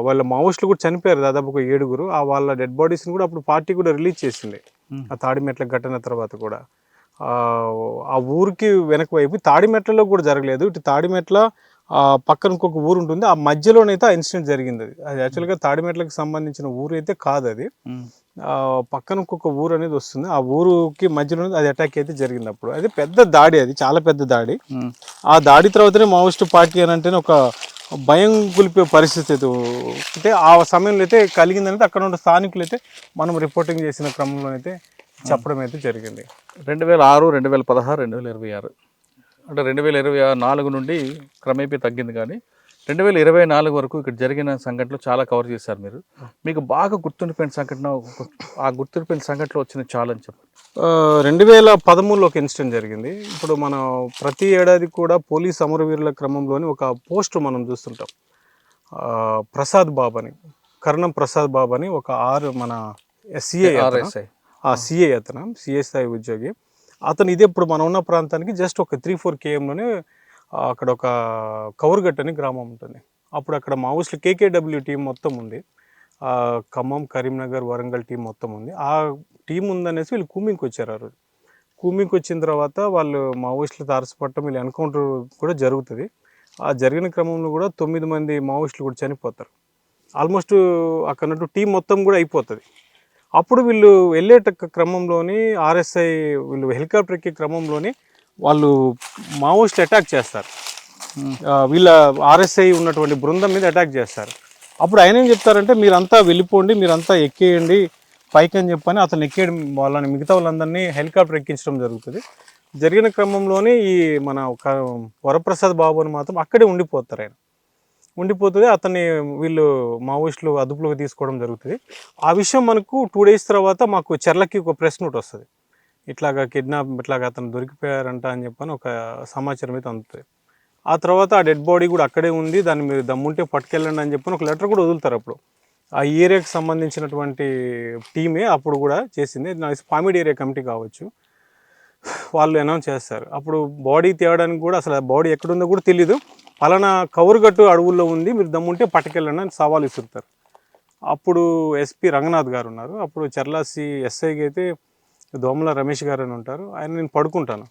వాళ్ళ మావోయిస్టులు కూడా చనిపోయారు, దాదాపు ఒక 7గురు. వాళ్ళ డెడ్ బాడీస్ని కూడా అప్పుడు పార్టీ కూడా రిలీజ్ చేసింది. ఆ తాడిమెట్ల ఘటన తర్వాత కూడా ఆ ఊరికి వెనక వైపు తాడిమెట్లలో కూడా జరగలేదు. ఇటు తాడిమెట్ల పక్కన ఇంకొక ఊరు ఉంటుంది, ఆ మధ్యలోనైతే ఆ ఇన్సిడెంట్ జరిగింది. అది యాక్చువల్గా తాడిమెట్లకు సంబంధించిన ఊరు అయితే కాదు, అది పక్కన ఇంకొక ఊరు అనేది వస్తుంది. ఆ ఊరుకి మధ్యలో అది అటాక్ అయితే జరిగింది. అప్పుడు అది పెద్ద దాడి, అది చాలా పెద్ద దాడి. ఆ దాడి తర్వాతనే మావోయిస్టు పార్టీ అని అంటేనే ఒక భయం గొలిపే పరిస్థితి అయితే ఆ సమయంలో అయితే కలిగిందనేది అక్కడ ఉన్న స్థానికులు అయితే మనం రిపోర్టింగ్ చేసిన క్రమంలో అయితే చెప్పడం అయితే జరిగింది.
2006, 2016, 2026 అంటే 2024 నుండి క్రమేపీ తగ్గింది, కానీ 2024 వరకు ఇక్కడ జరిగిన సంఘటనలు చాలా కవర్ చేశారు మీరు. మీకు బాగా గుర్తుండిపోయిన సంఘటన, ఆ గుర్తుండిపోయిన సంఘటనలో వచ్చిన ఛాలెంజ్ చెప్పండి.
2013లో ఒక ఇన్సిడెంట్ జరిగింది. ఇప్పుడు మనం ప్రతి ఏడాది కూడా పోలీస్ అమరవీరుల క్రమంలోని ఒక పోస్టర్ మనం చూస్తుంటాం. ప్రసాద్ బాబు అని, కర్ణం ప్రసాద్ బాబు అని ఒక మన సిఐ అతను సిఐ స్థాయి ఉద్యోగి. అతను ఇదే ఇప్పుడు మనం ఉన్న ప్రాంతానికి జస్ట్ ఒక 3-4 kmలోనే అక్కడ ఒక కౌరుగట్ అని గ్రామం ఉంటుంది. అప్పుడు అక్కడ మావోయిస్టులు KKW టీం మొత్తం ఉంది, ఖమ్మం, కరీంనగర్, వరంగల్ టీం మొత్తం ఉంది. ఆ టీం ఉందనేసి వీళ్ళు కూమింగ్కి వచ్చారు. ఆ రోజు కూమింగ్కి వచ్చిన తర్వాత వాళ్ళు మావోయిస్టులు తారసపడటం, వీళ్ళు ఎన్కౌంటర్ కూడా జరుగుతుంది. ఆ జరిగిన క్రమంలో కూడా 9 మంది మావోయిస్టులు కూడా చనిపోతారు. ఆల్మోస్ట్ అక్కడ టీం మొత్తం కూడా అయిపోతుంది. అప్పుడు వీళ్ళు వెళ్ళే క్రమంలోని RSI వీళ్ళు హెలికాప్టర్ ఎక్కే క్రమంలోని వాళ్ళు మావోయిస్టులు అటాక్ చేస్తారు. వీళ్ళ RSI ఉన్నటువంటి బృందం మీద అటాక్ చేస్తారు. అప్పుడు ఆయన ఏం చెప్తారంటే, మీరంతా వెళ్ళిపోండి, మీరంతా ఎక్కేయండి పైకి అని చెప్పని అతను ఎక్కేయడం, వాళ్ళని మిగతా వాళ్ళందరినీ హెలికాప్టర్ ఎక్కించడం జరుగుతుంది. జరిగిన క్రమంలోనే ఈ మన వరప్రసాద్ బాబు అని మాత్రం అక్కడే ఉండిపోతారు. ఆయన ఉండిపోతుంది, అతన్ని వీళ్ళు మావోయిస్టులు అదుపులోకి తీసుకోవడం జరుగుతుంది. ఆ విషయం మనకు 2 days తర్వాత మాకు చెర్లకి ఒక ప్రెస్ నోట్ వస్తుంది. ఇట్లాగా ఇట్లాగా అతను దొరికిపోయారంట అని చెప్పని ఒక సమాచారం అయితే అందుతుంది. ఆ తర్వాత ఆ డెడ్ బాడీ కూడా అక్కడే ఉంది, దాన్ని మీరు దమ్ముంటే పట్టుకెళ్ళండి అని చెప్పని ఒక లెటర్ కూడా వదులుతారు. అప్పుడు ఆ ఏరియాకి సంబంధించినటువంటి టీమే అప్పుడు కూడా చేసింది, పామిడి ఏరియా కమిటీ కావచ్చు, వాళ్ళు అనౌన్స్ చేస్తారు. అప్పుడు బాడీ తేవడానికి కూడా అసలు ఆ బాడీ ఎక్కడుందో కూడా తెలీదు. పలానా కౌరుగట్టు అడవుల్లో ఉంది, మీరు దమ్ముంటే పట్టుకెళ్ళండి అని సవాల్ ఇస్తుంటారు. అప్పుడు SP రంగనాథ్ గారు ఉన్నారు, అప్పుడు చర్లాసి SIకి అయితే దోమల రమేష్ గారు అని ఉంటారు. నేను పడుకుంటాను,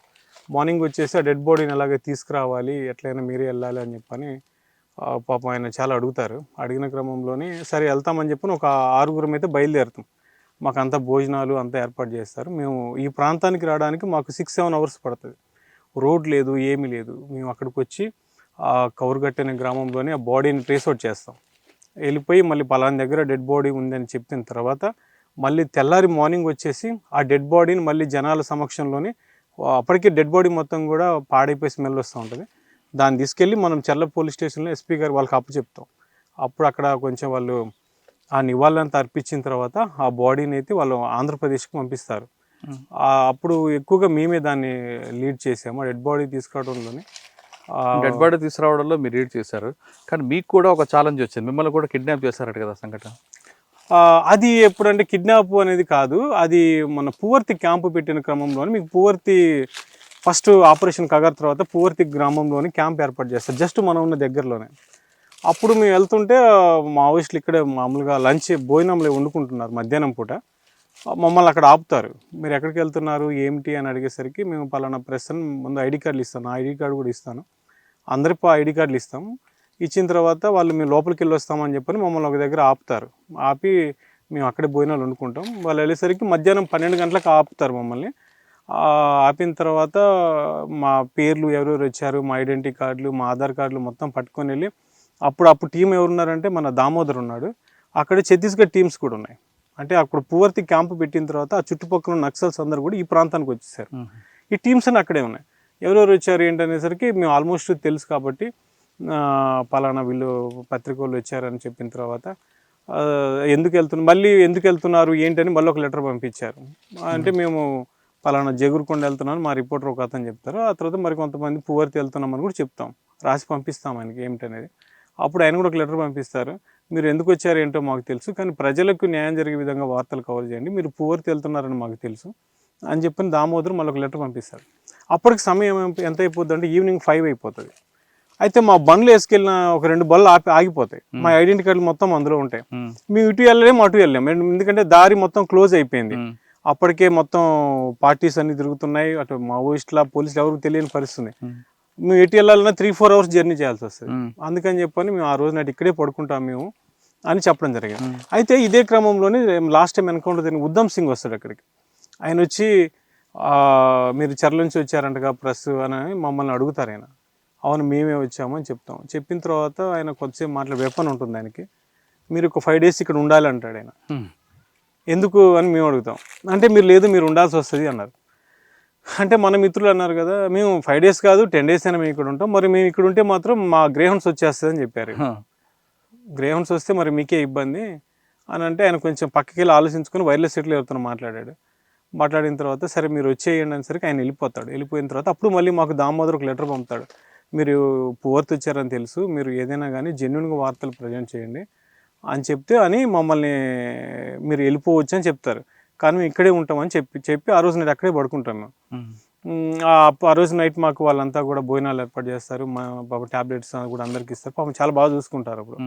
మార్నింగ్ వచ్చేసి ఆ డెడ్ బాడీని ఎలాగే తీసుకురావాలి, ఎట్లయినా మీరే వెళ్ళాలి అని చెప్పని పాపం ఆయన చాలా అడుగుతారు. అడిగిన క్రమంలోనే సరే వెళ్తామని చెప్పని ఒక 6గురం అయితే బయలుదేరుతాం. మాకు అంతా భోజనాలు అంతా ఏర్పాటు చేస్తారు. మేము ఈ ప్రాంతానికి రావడానికి మాకు 6-7 hours పడుతుంది. రోడ్ లేదు, ఏమీ లేదు. మేము అక్కడికి వచ్చి ఆ కౌరుగట్టు అనే గ్రామంలోనే ఆ బాడీని ట్రేస్ అవుట్ చేస్తాం. వెళ్ళిపోయి మళ్ళీ పలానా దగ్గర డెడ్ బాడీ ఉందని చెప్పిన తర్వాత మళ్ళీ తెల్లారి మార్నింగ్ వచ్చేసి ఆ డెడ్ బాడీని మళ్ళీ జనాల సమక్షంలోనే, అప్పటికే డెడ్ బాడీ మొత్తం కూడా పాడైపోయి స్మెల్ వస్తూ ఉంటుంది, దాన్ని తీసుకెళ్ళి మనం చెర్ల పోలీస్ స్టేషన్లో SP గారు వాళ్ళకి అప్పచెప్తాం. అప్పుడు అక్కడ కొంచెం వాళ్ళు ఆ నివాళులంతా అర్పించిన తర్వాత ఆ బాడీని అయితే వాళ్ళు ఆంధ్రప్రదేశ్కి పంపిస్తారు. అప్పుడు ఎక్కువగా మేమే దాన్ని లీడ్ చేసాము. డెడ్ బాడీ తీసుకురావడంలోనే
డెడ్ బాడీ తీసుకురావడంలో మీరు లీడ్ చేశారు, కానీ మీకు కూడా ఒక ఛాలెంజ్ వచ్చింది, మిమ్మల్ని కూడా కిడ్నాప్ చేశారట కదా సంఘటన.
అది ఎప్పుడంటే కిడ్నాప్ అనేది కాదు, అది మన పువర్తి క్యాంపు పెట్టిన క్రమంలోని, మీకు పువర్తి ఫస్ట్ ఆపరేషన్ కగర్ తర్వాత పువర్తి గ్రామంలోని క్యాంప్ ఏర్పాటు చేస్తారు, జస్ట్ మనం ఉన్న దగ్గరలోనే. అప్పుడు మేము వెళ్తుంటే మావోయిస్టులు ఇక్కడే మామూలుగా భోజనంలో వండుకుంటున్నారు మధ్యాహ్నం పూట. మమ్మల్ని అక్కడ ఆపుతారు. మీరు ఎక్కడికి వెళ్తున్నారు ఏమిటి అని అడిగేసరికి మేము పలానా ప్రెస్ అని ముందు ID కార్డులు ఇస్తాను, ఆ ID కార్డు కూడా ఇస్తాను, అందరికీ ID కార్డులు ఇస్తాం. ఇచ్చిన తర్వాత వాళ్ళు మేము లోపలికి వెళ్ళి వస్తామని చెప్పని మమ్మల్ని ఒక దగ్గర ఆపుతారు. ఆపి మేము అక్కడే భోజనాలు వండుకుంటాం. వాళ్ళు వెళ్ళేసరికి మధ్యాహ్నం 12 గంటలకు ఆపుతారు మమ్మల్ని. ఆపిన తర్వాత మా పేర్లు ఎవరెవరు వచ్చారు, మా ఐడెంటిటీ కార్డులు, మా ఆధార్ కార్డులు మొత్తం పట్టుకొని వెళ్ళి, అప్పుడు టీం ఎవరున్నారంటే మన దామోదర్ ఉన్నాడు, అక్కడ ఛత్తీస్గఢ్ టీమ్స్ కూడా ఉన్నాయి. అంటే అక్కడ పువర్తి క్యాంపు పెట్టిన తర్వాత ఆ చుట్టుపక్కల నక్సల్స్ అందరూ కూడా ఈ ప్రాంతానికి వచ్చేసారు. ఈ టీమ్స్ అన్నీ అక్కడే ఉన్నాయి. ఎవరెవరు వచ్చారు ఏంటనేసరికి మేము ఆల్మోస్ట్ తెలుసు కాబట్టి పలానా వీళ్ళు పత్రికలు వచ్చారని చెప్పిన తర్వాత మళ్ళీ ఎందుకు వెళ్తున్నారు ఏంటని మళ్ళీ ఒక లెటర్ పంపించారు. అంటే మేము పలానా జగురుకొండ వెళ్తున్నాను మా రిపోర్టర్ ఒక అతను చెప్తారు. ఆ తర్వాత మరి కొంతమంది పువర్తి వెళ్తున్నామని కూడా చెప్తాం, రాసి పంపిస్తాం ఆయనకి ఏమిటనేది. అప్పుడు ఆయన కూడా ఒక లెటర్ పంపిస్తారు, మీరు ఎందుకు వచ్చారు ఏంటో మాకు తెలుసు, కానీ ప్రజలకు న్యాయం జరిగే విధంగా వార్తలు కవర్ చేయండి, మీరు పువర్తి వెళ్తున్నారని మాకు తెలుసు అని చెప్పి దామోదర్ మళ్ళీ ఒక లెటర్ పంపిస్తారు. అప్పటికి సమయం ఎంత అయిపోద్ది అంటే ఈవినింగ్ 5 అయిపోతుంది. అయితే మా బండ్లు వేసుకెళ్ళిన ఒక 2 బళ్ళు ఆగిపోతాయి. మా ఐడెంటిటీ కార్డులు మొత్తం అందులో ఉంటాయి. మేము ఇటు వెళ్ళలేము అటు వెళ్ళాము, ఎందుకంటే దారి మొత్తం క్లోజ్ అయిపోయింది. అప్పటికే మొత్తం పార్టీస్ అన్ని తిరుగుతున్నాయి, అటు మావోయిస్టుల పోలీసులు ఎవరికి తెలియని పరిస్థితుంది. మేము ఎటు వెళ్ళాలన్నా 3-4 అవర్స్ జర్నీ చేయాల్సి వస్తుంది. అందుకని చెప్పని మేము ఆ రోజు నాటి ఇక్కడే పడుకుంటాం మేము అని చెప్పడం జరిగింది. అయితే ఇదే క్రమంలోనే లాస్ట్ టైం ఎన్కౌంటర్ జరిగిన ఉద్దమ్ సింగ్ వస్తాడు అక్కడికి. ఆయన వచ్చి మీరు చెర్ల నుంచి వచ్చారంటగా ప్రెస్ అని మమ్మల్ని అడుగుతారు. ఆయన అవును మేమే వచ్చామని చెప్తాం. చెప్పిన తర్వాత ఆయన కొద్దిసేపు మాట్లాడే వెపన్ ఉంటుంది ఆయనకి, మీరు ఒక 5 days ఇక్కడ ఉండాలి అంటాడు ఆయన. ఎందుకు అని మేము అడుగుతాం. అంటే మీరు లేదు మీరు ఉండాల్సి వస్తుంది అన్నారు. అంటే మన మిత్రులు అన్నారు కదా, మేము 5 days కాదు 10 days అయినా మేము ఇక్కడ ఉంటాం, మరి మేము ఇక్కడ ఉంటే మాత్రం మా గ్రేహౌండ్స్ వచ్చేస్తుంది అని చెప్పారు. గ్రేహౌండ్స్ వస్తే మరి మీకే ఇబ్బంది అని అంటే ఆయన కొంచెం పక్కకి వెళ్ళి ఆలోచించుకొని వైర్లెస్ సెట్లు ఎవరితో మాట్లాడిన తర్వాత సరే మీరు వచ్చేయండి అనేసరికి ఆయన వెళ్ళిపోతాడు. వెళ్ళిపోయిన తర్వాత అప్పుడు మళ్ళీ మాకు దామోదర్ ఒక లెటర్ పంపుతాడు, మీరు పువర్తి వచ్చారని తెలుసు, మీరు ఏదైనా కానీ జెన్యున్గా వార్తలు ప్రజెంట్ చేయండి అని చెప్తే అని మమ్మల్ని మీరు వెళ్ళిపోవచ్చు అని చెప్తారు. కానీ మేము ఇక్కడే ఉంటామని చెప్పి ఆ రోజు నైట్ అక్కడే పడుకుంటాం మేము. ఆ రోజు నైట్ మాకు వాళ్ళంతా కూడా భోజనాలు ఏర్పాటు చేస్తారు, మా పాప ట్యాబ్లెట్స్ కూడా అందరికి ఇస్తారు, పాపం చాలా బాగా చూసుకుంటారు. అప్పుడు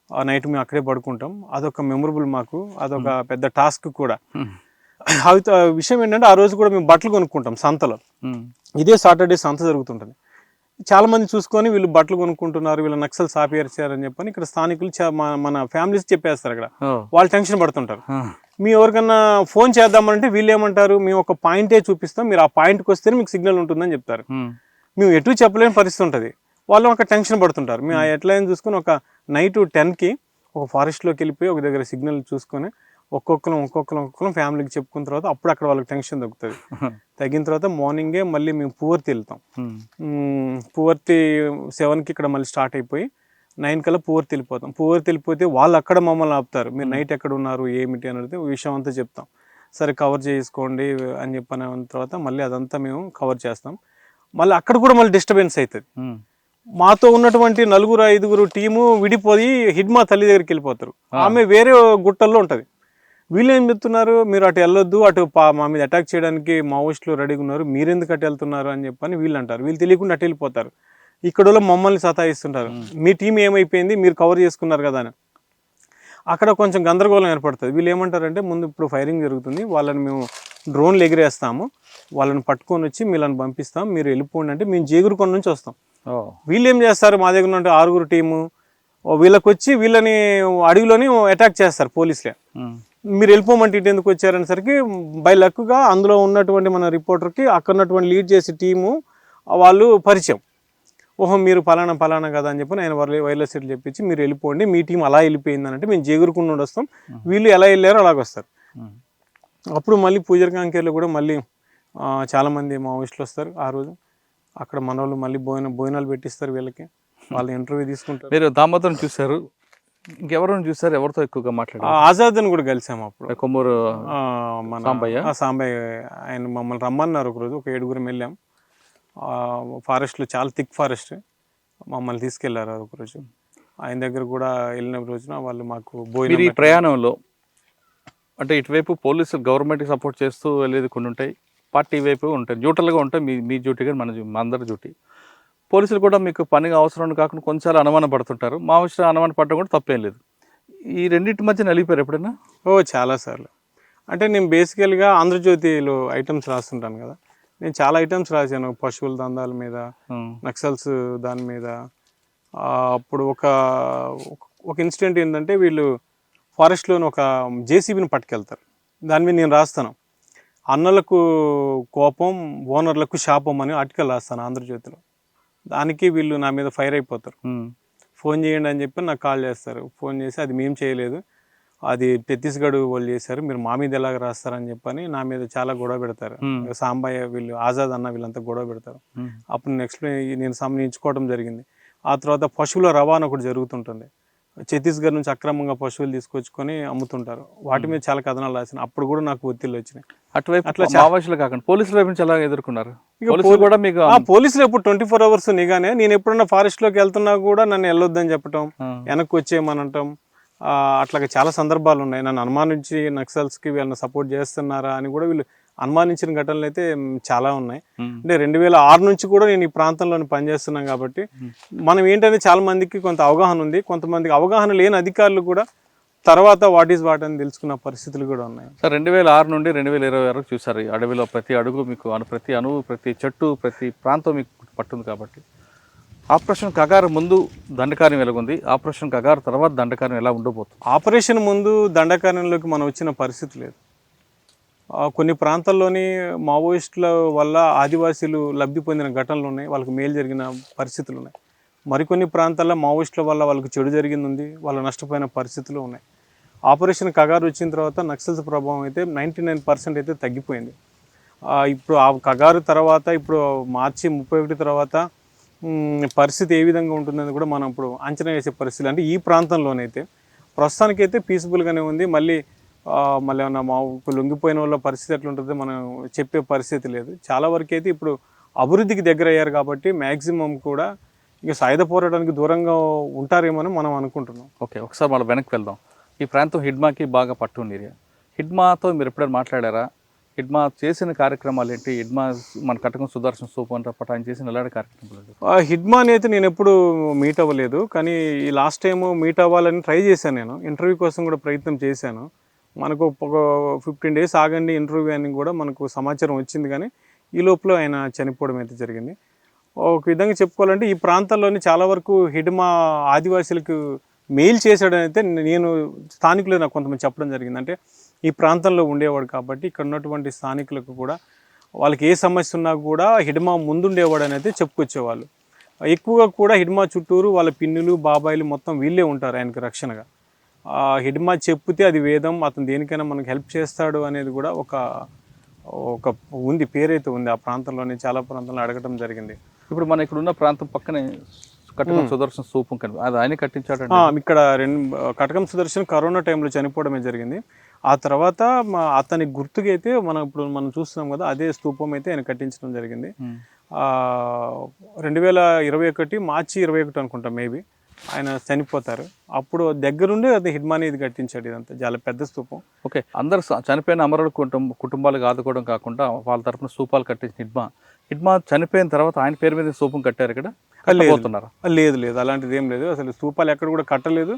ఆ నైట్ మేము అక్కడే పడుకుంటాం. అదొక మెమొరబుల్ మాకు, అదొక పెద్ద టాస్క్ కూడా. విషయం ఏంటంటే ఆ రోజు కూడా మేము బట్టలు కొనుక్కుంటాం సంతలో. ఇదే సాటర్డే సంత జరుగుతుంటుంది. చాలా మంది చూసుకొని వీళ్ళు బట్టలు కొనుక్కుంటున్నారు, వీళ్ళు నక్సల్స్ ఆపేర్చారని చెప్పని ఇక్కడ స్థానికులు మన ఫ్యామిలీస్ చెప్పేస్తారు. అక్కడ వాళ్ళు టెన్షన్ పడుతుంటారు. మీ ఎవరికన్నా ఫోన్ చేద్దామంటే వీళ్ళు ఏమంటారు, మేము ఒక పాయింటే చూపిస్తాం, మీరు ఆ పాయింట్కి వస్తేనే మీకు సిగ్నల్ ఉంటుందని చెప్తారు. మేము ఎటు చెప్పలేని పరిస్థితి ఉంటుంది. వాళ్ళు ఒక టెన్షన్ పడుతుంటారు. మేము ఎట్లయినా చూసుకొని ఒక నైట్ 10కి ఒక ఫారెస్ట్లోకి వెళ్ళిపోయి ఒక దగ్గర సిగ్నల్ చూసుకొని ఒక్కొక్కరం ఫ్యామిలీకి చెప్పుకున్న తర్వాత అప్పుడు అక్కడ వాళ్ళకి టెన్షన్ తగ్గుతుంది. తగ్గిన తర్వాత మార్నింగే మళ్ళీ మేము పువర్తి వెళ్తాం. పువర్తి 7కి ఇక్కడ మళ్ళీ స్టార్ట్ అయిపోయి 9 కల్లా పువర్తి వెళ్ళిపోతాం. పువర్తి వెళ్ళిపోతే వాళ్ళు అక్కడ మమ్మల్ని ఆపుతారు, మీరు నైట్ ఎక్కడ ఉన్నారు ఏమిటి అని అడిగితే విషయం అంతా చెప్తాం. సరే కవర్ చేసుకోండి అని చెప్పిన తర్వాత మళ్ళీ అదంతా మేము కవర్ చేస్తాం. మళ్ళీ అక్కడ కూడా మళ్ళీ డిస్టర్బెన్స్ అవుతుంది. మాతో ఉన్నటువంటి 4-5 టీము విడిపోయి హిడ్మా తల్లి దగ్గరికి వెళ్ళిపోతారు. ఆమె వేరే గుట్టల్లో ఉంటుంది. వీళ్ళు ఏం చెప్తున్నారు, మీరు అటు వెళ్ళొద్దు, అటు మా మీద అటాక్ చేయడానికి మావోయిస్టులు రెడీగా ఉన్నారు, మీరెందుకు అటు వెళ్తున్నారు అని చెప్పని వీళ్ళు అంటారు. వీళ్ళు తెలియకుండా అటు వెళ్ళిపోతారు. ఇక్కడ మమ్మల్ని సతాయిస్తుంటారు, మీ టీం ఏమైపోయింది మీరు కవర్ చేసుకున్నారు కదా అని. అక్కడ కొంచెం గందరగోళం ఏర్పడుతుంది. వీళ్ళు ఏమంటారంటే ముందు ఇప్పుడు ఫైరింగ్ జరుగుతుంది, వాళ్ళని మేము డ్రోన్లు ఎగిరేస్తాము, వాళ్ళని పట్టుకొని వచ్చి వీళ్ళని పంపిస్తాం, మీరు వెళ్ళిపోండి అంటే మేము జేగురుకొండ నుంచి వస్తాం. వీళ్ళు ఏం చేస్తారు, మా దగ్గర ఉంటే 6 టీము వీళ్ళకి వచ్చి వీళ్ళని అడవిలోని అటాక్ చేస్తారు పోలీసులే. మీరు వెళ్ళిపోమంటే ఇటు ఎందుకు వచ్చారనేసరికి బై లక్గా అందులో ఉన్నటువంటి మన రిపోర్టర్కి అక్కడ ఉన్నటువంటి లీడ్ చేసే టీము వాళ్ళు పరిచయం. ఓహో మీరు పలానా కదా అని చెప్పి ఆయన వైర్లెస్ సెట్లు చెప్పించి మీరు వెళ్ళిపోండి, మీ టీం అలా వెళ్ళిపోయింది అని అంటే మేము జేగురుకుండా వస్తాం, వీళ్ళు ఎలా వెళ్ళారో అలాగొస్తారు. అప్పుడు మళ్ళీ పూజర్ కాంకేర్లో కూడా మళ్ళీ చాలామంది మావోయిస్టులు వస్తారు. ఆ రోజు అక్కడ మన వాళ్ళు మళ్ళీ భోజనాలు పెట్టిస్తారు, వీళ్ళకి వాళ్ళు ఇంటర్వ్యూ తీసుకుంటారు.
మీరు దామోదరం చూశారు, ఇంకెవరైనా చూసారు, ఎవరితో ఎక్కువగా మాట్లాడారు?
ఆజాద్ అని కూడా కలిసాము అప్పుడు.
కొమ్మూరు
మన సాంబయ్య ఆయన మమ్మల్ని రమ్మన్నారు ఒకరోజు, ఒక 7 వెళ్ళాం. ఫారెస్ట్లో చాలా థిక్ ఫారెస్ట్, మమ్మల్ని తీసుకెళ్లారు ఒకరోజు. ఆయన దగ్గర కూడా వెళ్ళిన రోజున వాళ్ళు మాకు
భోజనం. ఈ ప్రయాణంలో అంటే ఇటువైపు పోలీసులు గవర్నమెంట్కి సపోర్ట్ చేస్తూ వెళ్ళేది కొన్ని ఉంటాయి, పార్టీ వైపు ఉంటాయి, న్యూట్రల్గా ఉంటాయి. మీ డ్యూటీ కానీ మన అందరి డ్యూటీ. పోలీసులు కూడా మీకు పనిగా అవసరం కాకుండా కొంచెం అనుమానం పడుతుంటారు. మావోయిస్టులు అనుమానం పడడం కూడా తప్పేం లేదు. ఈ రెండింటి మధ్య నలిపారు ఎప్పుడైనా?
చాలాసార్లు. అంటే నేను బేసికల్గా ఆంధ్రజ్యోతిలో ఐటమ్స్ రాస్తుంటాను కదా, నేను చాలా ఐటమ్స్ రాశాను పశువుల దందాల మీద, నక్సల్స్ దాని మీద. అప్పుడు ఒక ఇన్సిడెంట్ ఏంటంటే వీళ్ళు ఫారెస్ట్లోని ఒక జేసీబీని పట్టుకెళ్తారు, దాని మీద నేను రాస్తాను అన్నలకు కోపం ఓనర్లకు శాపం అని ఆర్టికల్ రాస్తాను ఆంధ్రజ్యోతిలో. దానికి వీళ్ళు నా మీద ఫైర్ అయిపోతారు. ఫోన్ చేయండి అని చెప్పి నాకు కాల్ చేస్తారు. ఫోన్ చేసి అది మేము చేయలేదు, అది ఛత్తీస్గఢ్ వాళ్ళు చేశారు, మీరు మా మీద ఎలాగ రాస్తారని చెప్పని నా మీద చాలా గొడవ పెడతారు. సాంబయ్య వీళ్ళు ఆజాద్ అన్న వీళ్ళంతా గొడవ పెడతారు. అప్పుడు నేను సంబంధించుకోవడం జరిగింది. ఆ తర్వాత పశువుల రవాణా ఒకటి జరుగుతుంటుంది. ఛత్తీస్గఢ్ నుంచి అక్రమంగా పశువులు తీసుకొచ్చుకొని అమ్ముతుంటారు. వాటి మీద చాలా కథనాలు రాసిన. అప్పుడు కూడా నాకు ఒత్తిళ్ళు వచ్చినాయి.
అటువైపు అట్లా మావోయిస్టులు కాకుండా పోలీసుల వైపు నుంచి ఎలా ఎదుర్కొన్నారు?
పోలీసులు ఎప్పుడు 24 hours నిగానే. నేను ఎప్పుడన్నా ఫారెస్ట్ లోకి వెళ్తున్నా కూడా నన్ను వెళ్ళొద్దని చెప్పటం, వెనక్కి వచ్చేయమనటం, అట్లాగే చాలా సందర్భాలు ఉన్నాయి. నన్ను అనుమానించి నక్సల్స్కి వీళ్ళని సపోర్ట్ చేస్తున్నారా అని కూడా వీళ్ళు అనుమానించిన ఘటనలు అయితే చాలా ఉన్నాయి. అంటే 2006 నుంచి కూడా నేను ఈ ప్రాంతంలోని పనిచేస్తున్నాను కాబట్టి మనం ఏంటంటే చాలా మందికి కొంత అవగాహన ఉంది, కొంతమందికి అవగాహన లేని అధికారులు కూడా తర్వాత వాట్ ఈజ్ వాట్ అని తెలుసుకున్న పరిస్థితులు కూడా ఉన్నాయి.
సార్ 2006 నుండి 2020 వరకు చూసారు. ఈ అడవిలో ప్రతి అడుగు మీకు ప్రతి అణువు, ప్రతి చెట్టు, ప్రతి ప్రాంతం మీకు పట్టుంది కాబట్టి ఆపరేషన్ కగారు ముందు దండకార్యం ఎలాగుంది, ఆపరేషన్ కగారు తర్వాత దండకార్యం ఎలా ఉండబోతుంది?
ఆపరేషన్ ముందు దండకార్యంలోకి మనం వచ్చిన పరిస్థితి లేదు. కొన్ని ప్రాంతాల్లోని మావోయిస్టుల వల్ల ఆదివాసీలు లబ్ధి పొందిన ఘటనలు ఉన్నాయి, వాళ్ళకి మేలు జరిగిన పరిస్థితులు ఉన్నాయి. మరికొన్ని ప్రాంతాల్లో మావోయిస్టుల వల్ల వాళ్ళకి చెడు జరిగింది ఉంది, వాళ్ళు నష్టపోయిన పరిస్థితులు ఉన్నాయి. ఆపరేషన్ కగారు వచ్చిన తర్వాత నక్సల్స్ ప్రభావం అయితే 99% అయితే తగ్గిపోయింది. ఇప్పుడు ఆ కగారు తర్వాత ఇప్పుడు మార్చి 31 తర్వాత పరిస్థితి ఏ విధంగా ఉంటుందని కూడా మనం ఇప్పుడు అంచనా వేసే పరిస్థితి. అంటే ఈ ప్రాంతంలోనైతే ప్రస్తుతానికైతే పీస్ఫుల్గానే ఉంది. మళ్ళీ ఏమన్నా మా లొంగిపోయిన వాళ్ళ పరిస్థితి ఎట్లుంటుందో మనం చెప్పే పరిస్థితి లేదు. చాలా వరకు అయితే ఇప్పుడు అభివృద్ధికి దగ్గర అయ్యారు కాబట్టి మ్యాక్సిమం కూడా ఇక సాయుధ పోరాటానికి దూరంగా ఉంటారేమో మనం అనుకుంటున్నాం.
ఓకే, ఒకసారి మనం వెనక్కి వెళ్దాం. ఈ ప్రాంతం హిడ్మాకి బాగా పట్టున్న ఏరియా. హిడ్మాతో మీరు ఎప్పుడైనా మాట్లాడారా? హిడ్మా చేసిన కార్యక్రమాలు ఏంటి? హిడ్మా మన కటకం సుదర్శన్ స్థూపం అంటారు, ఆయన చేసిన ఎలాంటి కార్యక్రమాలు?
హిడ్మాని అయితే నేను ఎప్పుడు మీట్ అవ్వలేదు, కానీ ఈ లాస్ట్ టైం మీట్ అవ్వాలని ట్రై చేశాను. నేను ఇంటర్వ్యూ కోసం కూడా ప్రయత్నం చేశాను. మనకు ఒక 15 days ఆగండి ఇంటర్వ్యూ అని కూడా మనకు సమాచారం వచ్చింది, కానీ ఈ లోపల ఆయన చనిపోవడం అయితే జరిగింది. ఒక విధంగా చెప్పుకోవాలంటే ఈ ప్రాంతాల్లోని చాలా వరకు హిడ్మా ఆదివాసీలకు మెయిల్ చేశాడని అయితే నేను స్థానికులు నాకు కొంతమంది చెప్పడం జరిగింది. అంటే ఈ ప్రాంతంలో ఉండేవాడు కాబట్టి ఇక్కడ ఉన్నటువంటి స్థానికులకు కూడా వాళ్ళకి ఏ సమస్య ఉన్నా కూడా హిడ్మా ముందుండేవాడు అని అయితే చెప్పుకొచ్చేవాళ్ళు. ఎక్కువగా కూడా హిడ్మా చుట్టూరు వాళ్ళ పిన్నులు బాబాయిలు మొత్తం వీళ్ళే ఉంటారు ఆయనకి రక్షణగా. హిడ్మా చెప్తే అది వేదం, అతను దేనికైనా మనకు హెల్ప్ చేస్తాడు అనేది కూడా ఒక ఉంది, పేరైతే ఉంది. ఆ ప్రాంతంలోనే చాలా ప్రాంతాల్లో అడగటం జరిగింది.
ఇప్పుడు మన ఇక్కడ ఉన్న ప్రాంతం పక్కనే కటకం సుదర్శన్ స్థూపం అది ఆయన కట్టించాడు.
ఇక్కడ కటకం సుదర్శన్ కరోనా టైంలో చనిపోవడమే జరిగింది. ఆ తర్వాత అతని గుర్తుగా అయితే మనం చూస్తున్నాం కదా, అదే స్థూపం అయితే ఆయన కట్టించడం జరిగింది. 2021 మార్చి 21 అనుకుంటా మేబీ ఆయన చనిపోతారు. అప్పుడు దగ్గరుండి అది హిడ్మాని ఇది కట్టించాడు. ఇదంతా చాలా పెద్ద స్థూపం.
ఓకే, అందరు చనిపోయిన అమరుల కుటుంబాలకు ఆదుకోవడం కాకుండా వాళ్ళ తరఫున స్థూపాలు కట్టించిన హిడ్మా చనిపోయిన తర్వాత ఆయన పేరు మీద స్థూపం కట్టారు ఇక్కడ.
లేదు, అలాంటిది ఏం లేదు. అసలు స్థూపాలు ఎక్కడ కూడా కట్టలేదు.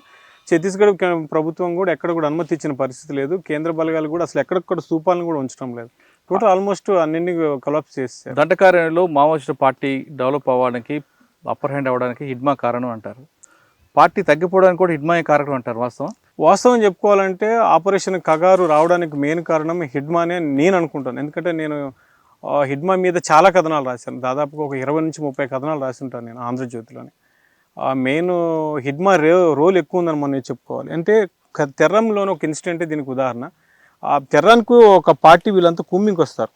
ఛత్తీస్గఢ్ ప్రభుత్వం కూడా ఎక్కడ కూడా అనుమతి ఇచ్చిన పరిస్థితి లేదు. కేంద్ర బలగాలు కూడా అసలు ఎక్కడెక్కడ స్థూపాలను కూడా ఉంచడం లేదు. టోటల్ ఆల్మోస్ట్ అన్నింటినీ కొలాప్స్ చేస్తారు.
దండకార్యంలో మావోయిస్టు పార్టీ డెవలప్ అవ్వడానికి, అప్పర్ హ్యాండ్ అవ్వడానికి హిడ్మా కారణం అంటారు. పార్టీ తగ్గిపోవడానికి కూడా హిడ్మా కారణం అంటారు.
వాస్తవం చెప్పుకోవాలంటే ఆపరేషన్ కగారు రావడానికి మెయిన్ కారణం హిడ్మానే నేను అనుకుంటాను. ఎందుకంటే నేను హిడ్మా మీద చాలా కథనాలు రాశాను. దాదాపుగా ఒక 20 నుంచి 30 కథనాలు రాసి ఉంటాను నేను ఆంధ్రజ్యోతిలోని. మెయిన్ హిడ్మా రోల్ ఎక్కువ ఉందని మనం చెప్పుకోవాలి. అంటే తెర్రంలోని ఒక ఇన్సిడెంటే దీనికి ఉదాహరణ. ఆ తెర్రానికి ఒక పార్టీ వీళ్ళంతా కుమ్మింగ్ వస్తారు.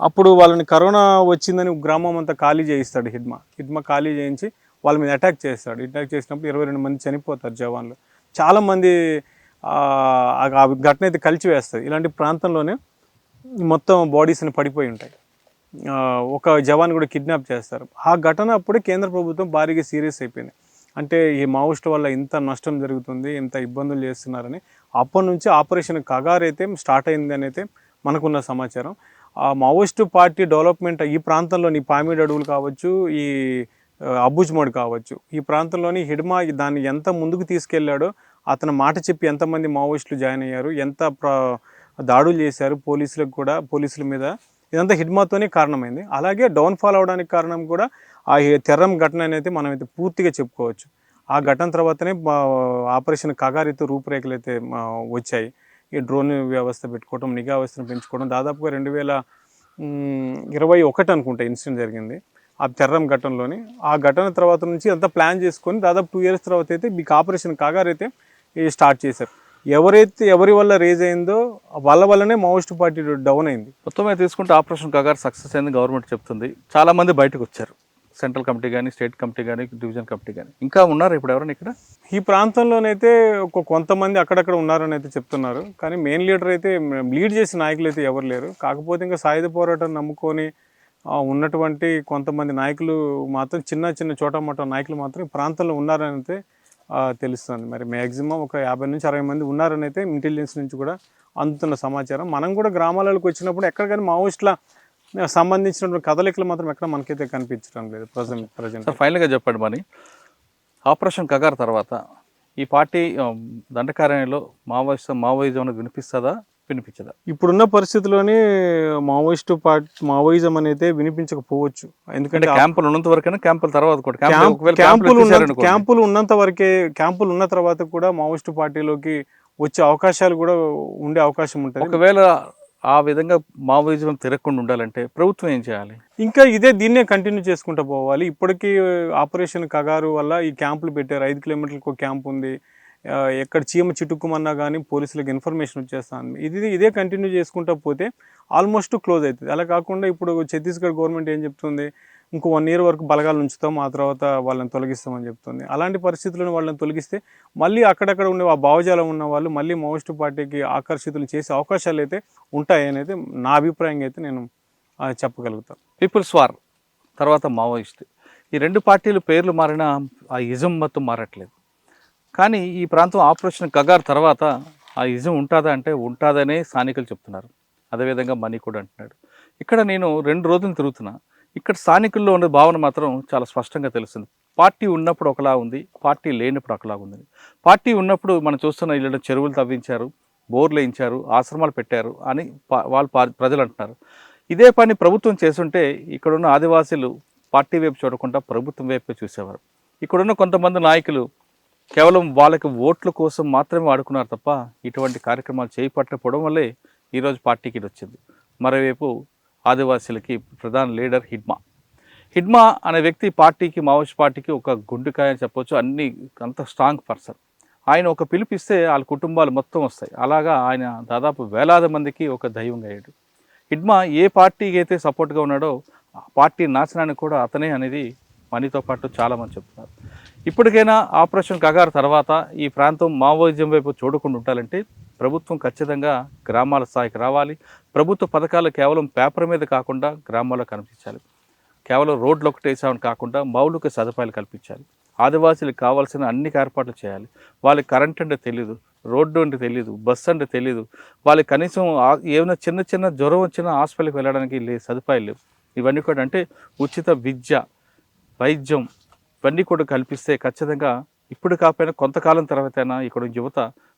అప్పుడు వాళ్ళని కరోనా వచ్చిందని గ్రామం అంతా ఖాళీ చేయిస్తాడు హిడ్మా ఖాళీ చేయించి వాళ్ళ మీద అటాక్ చేస్తాడు. అటాక్ చేసినప్పుడు 22 మంది చనిపోతారు జవాన్లు. చాలామంది ఆ ఘటన అయితే కలిచివేస్తుంది. ఇలాంటి ప్రాంతంలోనే మొత్తం బాడీస్ని పడిపోయి ఉంటాయి. ఒక జవాన్ కూడా కిడ్నాప్ చేస్తారు. ఆ ఘటన అప్పుడే కేంద్ర ప్రభుత్వం భారీగా సీరియస్ అయిపోయింది. అంటే ఈ మావోయిస్టు వల్ల ఇంత నష్టం జరుగుతుంది, ఇంత ఇబ్బందులు చేస్తున్నారని అప్పటి నుంచి ఆపరేషన్ కగార్ అయితే స్టార్ట్ అయింది అని అయితే మనకున్న సమాచారం. ఆ మావోయిస్టు పార్టీ డెవలప్మెంట్ ఈ ప్రాంతంలోని పామిడి అడవులు కావచ్చు, ఈ అబుజ్మోడ్ కావచ్చు, ఈ ప్రాంతంలోని హిడ్మా దాన్ని ఎంత ముందుకు తీసుకెళ్లాడో, అతను మాట చెప్పి ఎంతమంది మావోయిస్టులు జాయిన్ అయ్యారు, ఎంత దాడులు చేశారు పోలీసుల మీద, ఇదంతా హిడ్మాతోనే కారణమైంది. అలాగే డౌన్ఫాల్ అవడానికి కారణం కూడా ఆ తెర్రం ఘటన అనేది మనం అయితే పూర్తిగా చెప్పుకోవచ్చు. ఆ ఘటన తర్వాతనే ఆపరేషన్ కగారితో రూపురేఖలు అయితే వచ్చాయి. ఈ డ్రోన్ వ్యవస్థ పెట్టుకోవడం, నిఘా వ్యవస్థను పెంచుకోవడం. దాదాపుగా 2021 అనుకుంటా ఇన్సిడెంట్ జరిగింది ఆ తెర్రం ఘటనలోని. ఆ ఘటన తర్వాత నుంచి అంతా ప్లాన్ చేసుకొని దాదాపు 2 years తర్వాత అయితే మీకు ఆపరేషన్ కగార్ అయితే స్టార్ట్ చేశారు. ఎవరి వల్ల రేజ్ అయిందో వాళ్ళ వల్లనే మావోయిస్టు పార్టీ డౌన్ అయింది.
మొత్తం మీద తీసుకుంటే ఆపరేషన్ కగార్ సక్సెస్ అయింది గవర్నమెంట్ చెప్తుంది. చాలామంది బయటకు వచ్చారు, సెంట్రల్ కమిటీ కానీ, స్టేట్ కమిటీ కానీ, డివిజన్ కమిటీ కానీ. ఇంకా ఉన్నారు ఇప్పుడు ఎవరైనా ఇక్కడ
ఈ ప్రాంతంలోనైతే కొంతమంది అక్కడక్కడ ఉన్నారని అయితే చెప్తున్నారు. కానీ మెయిన్ లీడర్ అయితే లీడ్ చేసే నాయకులు అయితే ఎవరు లేరు. కాకపోతే ఇంకా సాయుధ పోరాటం నమ్ముకొని ఉన్నటువంటి కొంతమంది నాయకులు మాత్రం చిన్న చోటమోటా నాయకులు మాత్రం ఈ ప్రాంతంలో ఉన్నారని అయితే తెలుస్తుంది. మరి మ్యాక్సిమం ఒక 50 నుంచి 60 మంది ఉన్నారని అయితే ఇంటెలిజెన్స్ నుంచి కూడా అందుతున్న సమాచారం. మనం కూడా గ్రామాలకు వచ్చినప్పుడు ఎక్కడ కానీ మావోయిస్టుల సంబంధించినటువంటి కదలికలు మాత్రం ఎక్కడ మనకైతే కనిపించడం లేదు ప్రజెంట్.
సార్ ఫైనల్గా చెప్పండి, మరి ఆపరేషన్ కగార్ తర్వాత ఈ పార్టీ దండకారణ్యంలో మావోయిజం అనేది వినిపిస్తుందా వినిపించదా?
ఇప్పుడున్న పరిస్థితుల్లోనే మావోయిజం అనేది వినిపించకపోవచ్చు. ఎందుకంటే
క్యాంపులు ఉన్నంత వరకైనా, క్యాంపుల తర్వాత కూడా
క్యాంపులు ఉన్న తర్వాత కూడా మావోయిస్టు పార్టీలోకి వచ్చే అవకాశాలు కూడా ఉండే అవకాశం ఉంటుంది.
ఒకవేళ ఆ విధంగా మావోయిజం తిరగకుండా ఉండాలంటే ప్రభుత్వం ఏం చేయాలి?
ఇంకా దీన్నే కంటిన్యూ చేసుకుంటూ పోవాలి. ఇప్పటికీ ఆపరేషన్ కగారు వల్ల ఈ క్యాంపులు పెట్టారు. 5 కిలోమీటర్లకు ఒక క్యాంప్ ఉంది. ఎక్కడ చీమ చిటుక్కుమన్నా కానీ పోలీసులకు ఇన్ఫర్మేషన్ వచ్చేస్తుంది. ఇదే కంటిన్యూ చేసుకుంటూ పోతే ఆల్మోస్ట్ క్లోజ్ అవుతుంది. అలా కాకుండా ఇప్పుడు ఛత్తీస్గఢ్ గవర్నమెంట్ ఏం చెప్తుంది, ఇంకో 1 year వరకు బలగాలు ఉంచుతాం, ఆ తర్వాత వాళ్ళని తొలగిస్తామని చెప్తుంది. అలాంటి పరిస్థితులను వాళ్ళని తొలగిస్తే మళ్ళీ అక్కడక్కడ ఉండే ఆ భావజాలం ఉన్న వాళ్ళు మళ్ళీ మావోయిస్టు పార్టీకి ఆకర్షితులు చేసే అవకాశాలు అయితే ఉంటాయి అనేది నా అభిప్రాయంగా అయితే నేను చెప్పగలుగుతాను.
పీపుల్స్ వార్ తర్వాత మావోయిస్ట్, ఈ 2 పార్టీలు పేర్లు మారినా ఆ ఇజం మొత్తం మారట్లేదు. కానీ ఈ ప్రాంతం ఆపరేషన్ కగార్ తర్వాత ఆ ఇజం ఉంటుందా అంటే ఉంటుందనే స్థానికులు చెప్తున్నారు. అదేవిధంగా మనీ కూడా అంటున్నాడు. ఇక్కడ నేను 2 రోజులు తిరుగుతున్నా, ఇక్కడ స్థానికుల్లో ఉన్న భావన మాత్రం చాలా స్పష్టంగా తెలుస్తుంది. పార్టీ ఉన్నప్పుడు ఒకలా ఉంది, పార్టీ లేనప్పుడు ఒకలా ఉంది. పార్టీ ఉన్నప్పుడు మనం చూస్తున్న ఇళ్ళ చెరువులు తవ్వించారు, బోర్లు వేయించారు, ఆశ్రమాలు పెట్టారు అని వాళ్ళు ప్రజలు అంటున్నారు. ఇదే పని ప్రభుత్వం చేస్తుంటే ఇక్కడున్న ఆదివాసీలు పార్టీ వైపు చూడకుండా ప్రభుత్వం వైపు చూసేవారు. ఇక్కడున్న కొంతమంది నాయకులు కేవలం వాళ్ళకి ఓట్ల కోసం మాత్రమే వాడుకున్నారు తప్ప ఇటువంటి కార్యక్రమాలు చేపట్టకపోవడం వల్లే ఈరోజు పార్టీకి వచ్చింది. మరోవైపు ఆదివాసీలకి ప్రధాన లీడర్ హిడ్మా అనే వ్యక్తి పార్టీకి, మావోయిస్ట్ పార్టీకి ఒక గుండెకాయ అని చెప్పొచ్చు. అంత స్ట్రాంగ్ పర్సన్. ఆయన ఒక పిలిపిస్తే వాళ్ళ కుటుంబాలు మొత్తం వస్తాయి. అలాగా ఆయన దాదాపు వేలాది మందికి ఒక దైవంగా అయ్యాడు. హిడ్మా ఏ పార్టీకి అయితే సపోర్ట్గా ఉన్నాడో ఆ పార్టీ నాశనానికి కూడా అతనే అనేది మనీతో పాటు చాలామంది చెప్తున్నారు. ఇప్పటికైనా ఆపరేషన్ కగార్ తర్వాత ఈ ప్రాంతం మావోయిజం వైపు చూడకుండా ఉండాలంటే ప్రభుత్వం ఖచ్చితంగా గ్రామాల స్థాయికి రావాలి. ప్రభుత్వ పథకాలు కేవలం పేపర్ మీద కాకుండా గ్రామాల్లో కనిపించాలి. కేవలం రోడ్లు ఒకటి వేసామని కాకుండా మౌలిక సదుపాయాలు కల్పించాలి. ఆదివాసీలకు కావాల్సిన అన్ని ఏర్పాట్లు చేయాలి. వాళ్ళకి కరెంట్ అంటే తెలీదు, రోడ్డు అంటే తెలీదు, బస్సు అంటే తెలీదు. వాళ్ళకి కనీసం ఏమైనా చిన్న జ్వరం వచ్చినా హాస్పిటల్కి వెళ్ళడానికి సదుపాయాలు లేవు. ఇవన్నీ కూడా అంటే ఉచిత విద్య, వైద్యం ఇవన్నీ కూడా కల్పిస్తే ఖచ్చితంగా ఇప్పుడు కాకపోయినా కొంతకాలం తర్వాతైనా ఇక్కడ యువత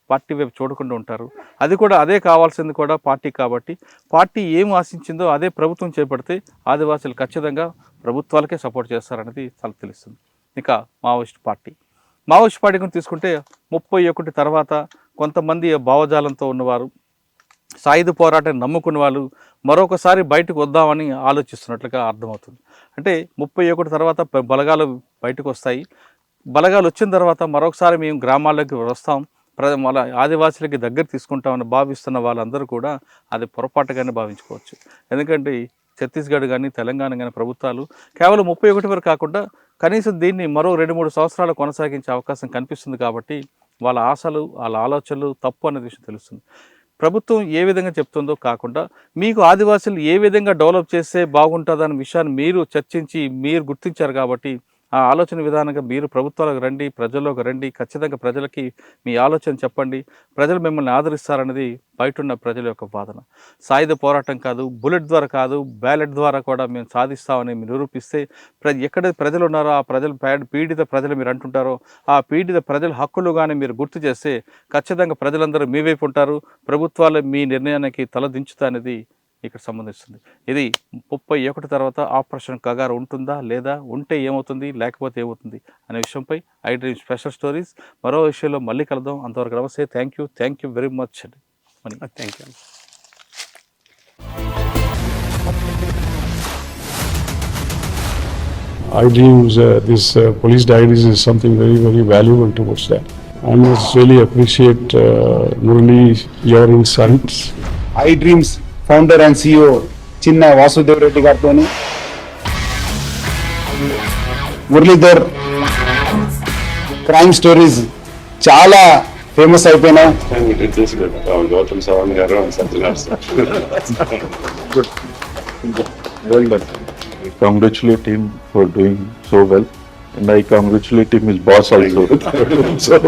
పార్టీ వైపు చూడకుండా ఉంటారు. అదే కావాల్సింది కూడా పార్టీ. కాబట్టి పార్టీ ఏం ఆశించిందో అదే ప్రభుత్వం చేపడితే ఆదివాసీలు ఖచ్చితంగా ప్రభుత్వాలకే సపోర్ట్ చేస్తారనేది చాలా తెలుస్తుంది. ఇక మావోయిస్ట్ పార్టీ గురించి తీసుకుంటే 31 తర్వాత కొంతమంది భావజాలంతో ఉన్నవారు, సాయుధ పోరాటాన్ని నమ్ముకున్న వాళ్ళు మరొకసారి బయటకు వద్దామని ఆలోచిస్తున్నట్లుగా అర్థమవుతుంది. అంటే 31 తర్వాత బలగాలు బయటకు వస్తాయి. బలగాలు వచ్చిన తర్వాత మరొకసారి మేము గ్రామాల్లోకి వస్తాం, మన ఆదివాసీలకి దగ్గర తీసుకుంటామని భావిస్తున్న వాళ్ళందరూ కూడా అది పొరపాటుగానే భావించుకోవచ్చు. ఎందుకంటే ఛత్తీస్గఢ్ కానీ తెలంగాణ కానీ ప్రభుత్వాలు కేవలం 31 వరకు కాకుండా కనీసం దీన్ని మరో 2-3 సంవత్సరాలు కొనసాగించే అవకాశం కనిపిస్తుంది. కాబట్టి వాళ్ళ ఆశలు, వాళ్ళ ఆలోచనలు తప్పు అనే విషయం తెలుస్తుంది. ప్రభుత్వం ఏ విధంగా చెప్తుందో కాకుండా మీకు ఆదివాసీలు ఏ విధంగా డెవలప్ చేస్తే బాగుంటుందన్న విషయాన్ని మీరు చర్చించి మీరు గుర్తించారు. కాబట్టి ఆ ఆలోచన విధానంగా మీరు ప్రభుత్వాలకు రండి, ప్రజల్లోకి రండి, ఖచ్చితంగా ప్రజలకి మీ ఆలోచన చెప్పండి. ప్రజలు మిమ్మల్ని ఆదరిస్తారన్నది బయట ఉన్న ప్రజల యొక్క వాదన. సాయుధ పోరాటం కాదు, బుల్లెట్ ద్వారా కాదు, బ్యాలెట్ ద్వారా కూడా మేము సాధిస్తామని మీరు నిరూపిస్తే ఎక్కడ ప్రజలు ఉన్నారో ఆ పీడిత ప్రజలు మీరు అంటుంటారో ఆ పీడిత ప్రజల హక్కులు కానీ మీరు గుర్తు చేస్తే ఖచ్చితంగా ప్రజలందరూ మీ వైపు ఉంటారు. ప్రభుత్వాలు మీ నిర్ణయానికి తలదించుతా అనేది ఇక్కడ సంబంధిస్తుంది. ఇది 31 తర్వాత ఆపరేషన్ కగార్ ఉంటుందా లేదా, ఉంటే ఏమవుతుంది, లేకపోతే ఏమవుతుంది అనే విషయంపై ఐ డ్రీమ్ స్పెషల్ స్టోరీస్ మరో విషయంలో మళ్ళీ కలుద్దాం. అంతవరకు నమస్తే. థ్యాంక్ యూ వెరీ మచ్ అండి.
Thank you.
iDreams, this police diaries is something very, very valuable towards that. I must really appreciate Murali, your insights.
iDreams founder and CEO చిన్న వాసుదేవ్ రెడ్డి గారితో Muralidhar crime stories చాలా ఫేమస్ అయిపోయినాయి.
Congratulate him for doing so well. And I congratulate him, his boss also. So,